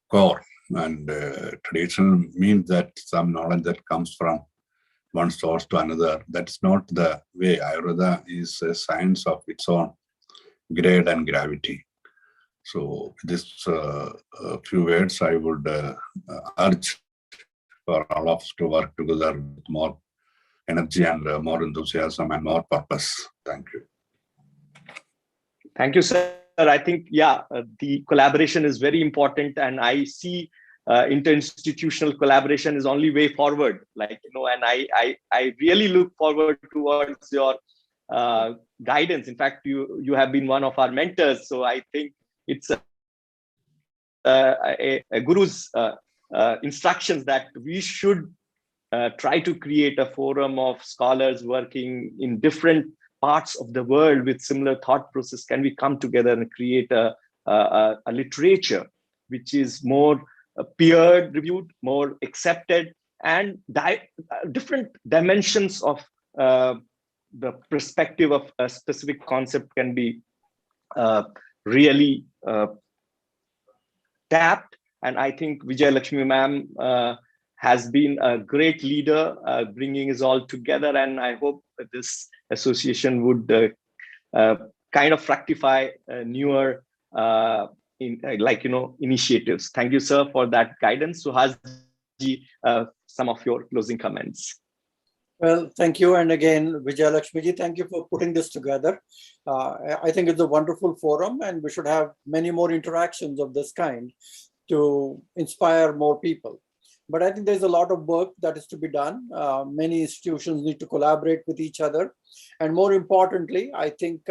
S5: core. And traditional means that some knowledge that comes from one source to another. That's not the way. Ayurveda is a science of its own grade and gravity. So this few words I would urge for all of us to work together with more energy and more enthusiasm and more purpose. Thank you.
S4: Thank you, sir. I think, the collaboration is very important, and I see interinstitutional collaboration is only way forward. And I really look forward towards your guidance. In fact, you have been one of our mentors, so I think it's a guru's instructions that we should try to create a forum of scholars working in different parts of the world with similar thought process. Can we come together and create a literature which is more peer reviewed, more accepted, and different dimensions of the perspective of a specific concept can be really tapped. And I think Vijay Lakshmi ma'am has been a great leader, bringing us all together. And I hope that this association would kind of fructify newer initiatives. Thank you, sir, for that guidance. Suhasji, some of your closing comments.
S8: Well, thank you. And again, Vijay Lakshmiji, thank you for putting this together. I think it's a wonderful forum, and we should have many more interactions of this kind to inspire more people. But I think there's a lot of work that is to be done. Many institutions need to collaborate with each other. And more importantly, I think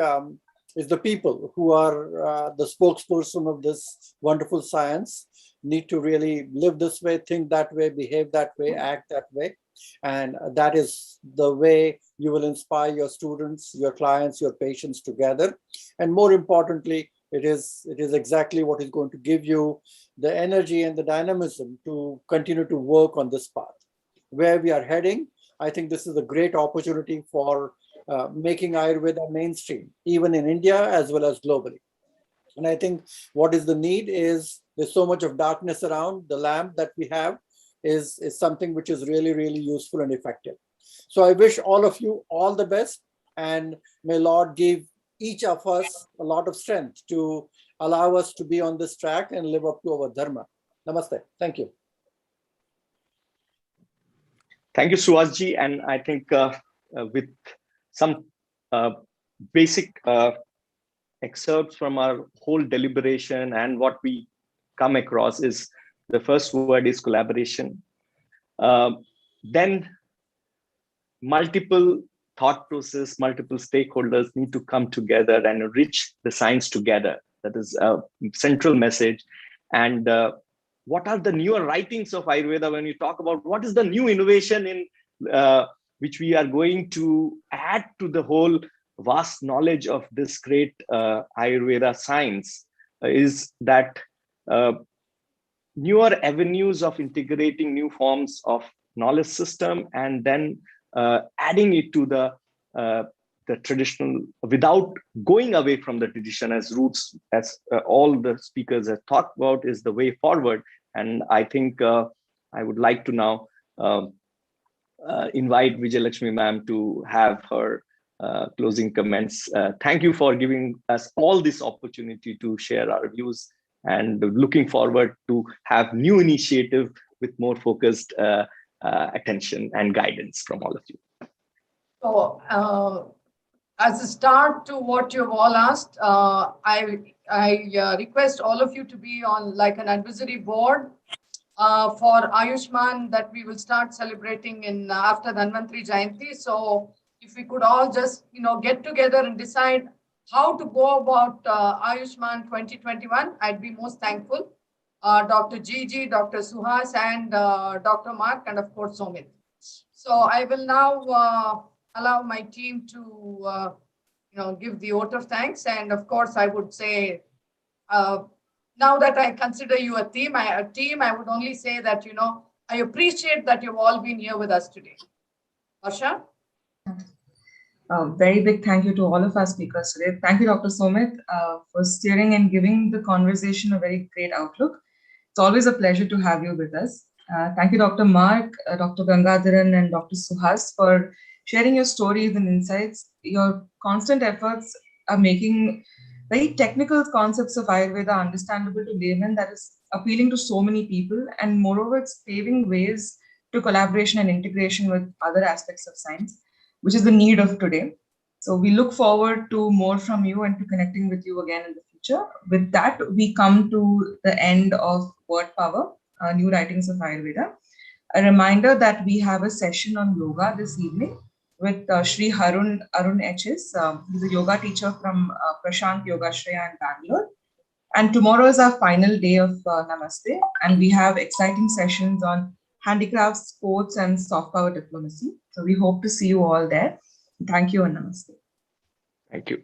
S8: is the people who are the spokesperson of this wonderful science need to really live this way, think that way, behave that way, act that way. And that is the way you will inspire your students, your clients, your patients together. And more importantly, it is exactly what is going to give you the energy and the dynamism to continue to work on this path. Where we are heading, I think this is a great opportunity for making Ayurveda mainstream, even in India as well as globally. And I think what is the need is there's so much of darkness around. The lamp that we have is something which is really, really useful and effective. So I wish all of you all the best, and may Lord give each of us a lot of strength to allow us to be on this track and live up to our dharma. Namaste. Thank you.
S4: Thank you, Suhasji. And I think with some basic excerpts from our whole deliberation, and what we come across is the first word is collaboration. Then multiple thought process, multiple stakeholders need to come together and enrich the science together. That is a central message. And what are the newer writings of Ayurveda when you talk about what is the new innovation in which we are going to add to the whole vast knowledge of this great Ayurveda science, is that newer avenues of integrating new forms of knowledge system, and then adding it to the traditional without going away from the tradition as roots, as all the speakers have talked about, is the way forward. And I think I would like to now invite Vijay Lakshmi ma'am to have her closing comments. Thank you for giving us all this opportunity to share our views, and looking forward to have new initiative with more focused attention and guidance from all of you.
S2: So as a start to what you've all asked, I request all of you to be on like an advisory board for Ayushman that we will start celebrating in after Dhanvantri Jayanti. So if we could all just, get together and decide how to go about Ayushman 2021, I'd be most thankful. Dr. Gigi, Dr. Suhas, and Dr. Mark, and of course, Somit. So I will now allow my team to, give the vote of thanks. And of course, I would say, now that I consider you a team, I would only say that, I appreciate that you've all been here with us today. Asha?
S1: A very big thank you to all of our speakers today. Thank you, Dr. Somit, for steering and giving the conversation a very great outlook. It's always a pleasure to have you with us. Thank you, Dr. Mark, Dr. Gangadharan, and Dr. Suhas for sharing your stories and insights. Your constant efforts are making very technical concepts of Ayurveda understandable to laymen that is appealing to so many people. And moreover, it's paving ways to collaboration and integration with other aspects of science, which is the need of today. So we look forward to more from you and to connecting with you again in the future. With that, we come to the end of Word Power, New Writings of Ayurveda. A reminder that we have a session on yoga this evening with Shri Arun HS. He's a yoga teacher from Prashant Yogashraya in Bangalore. And tomorrow is our final day of Namaste. And we have exciting sessions on handicrafts, sports, and soft power diplomacy. So we hope to see you all there. Thank you and Namaste.
S4: Thank you.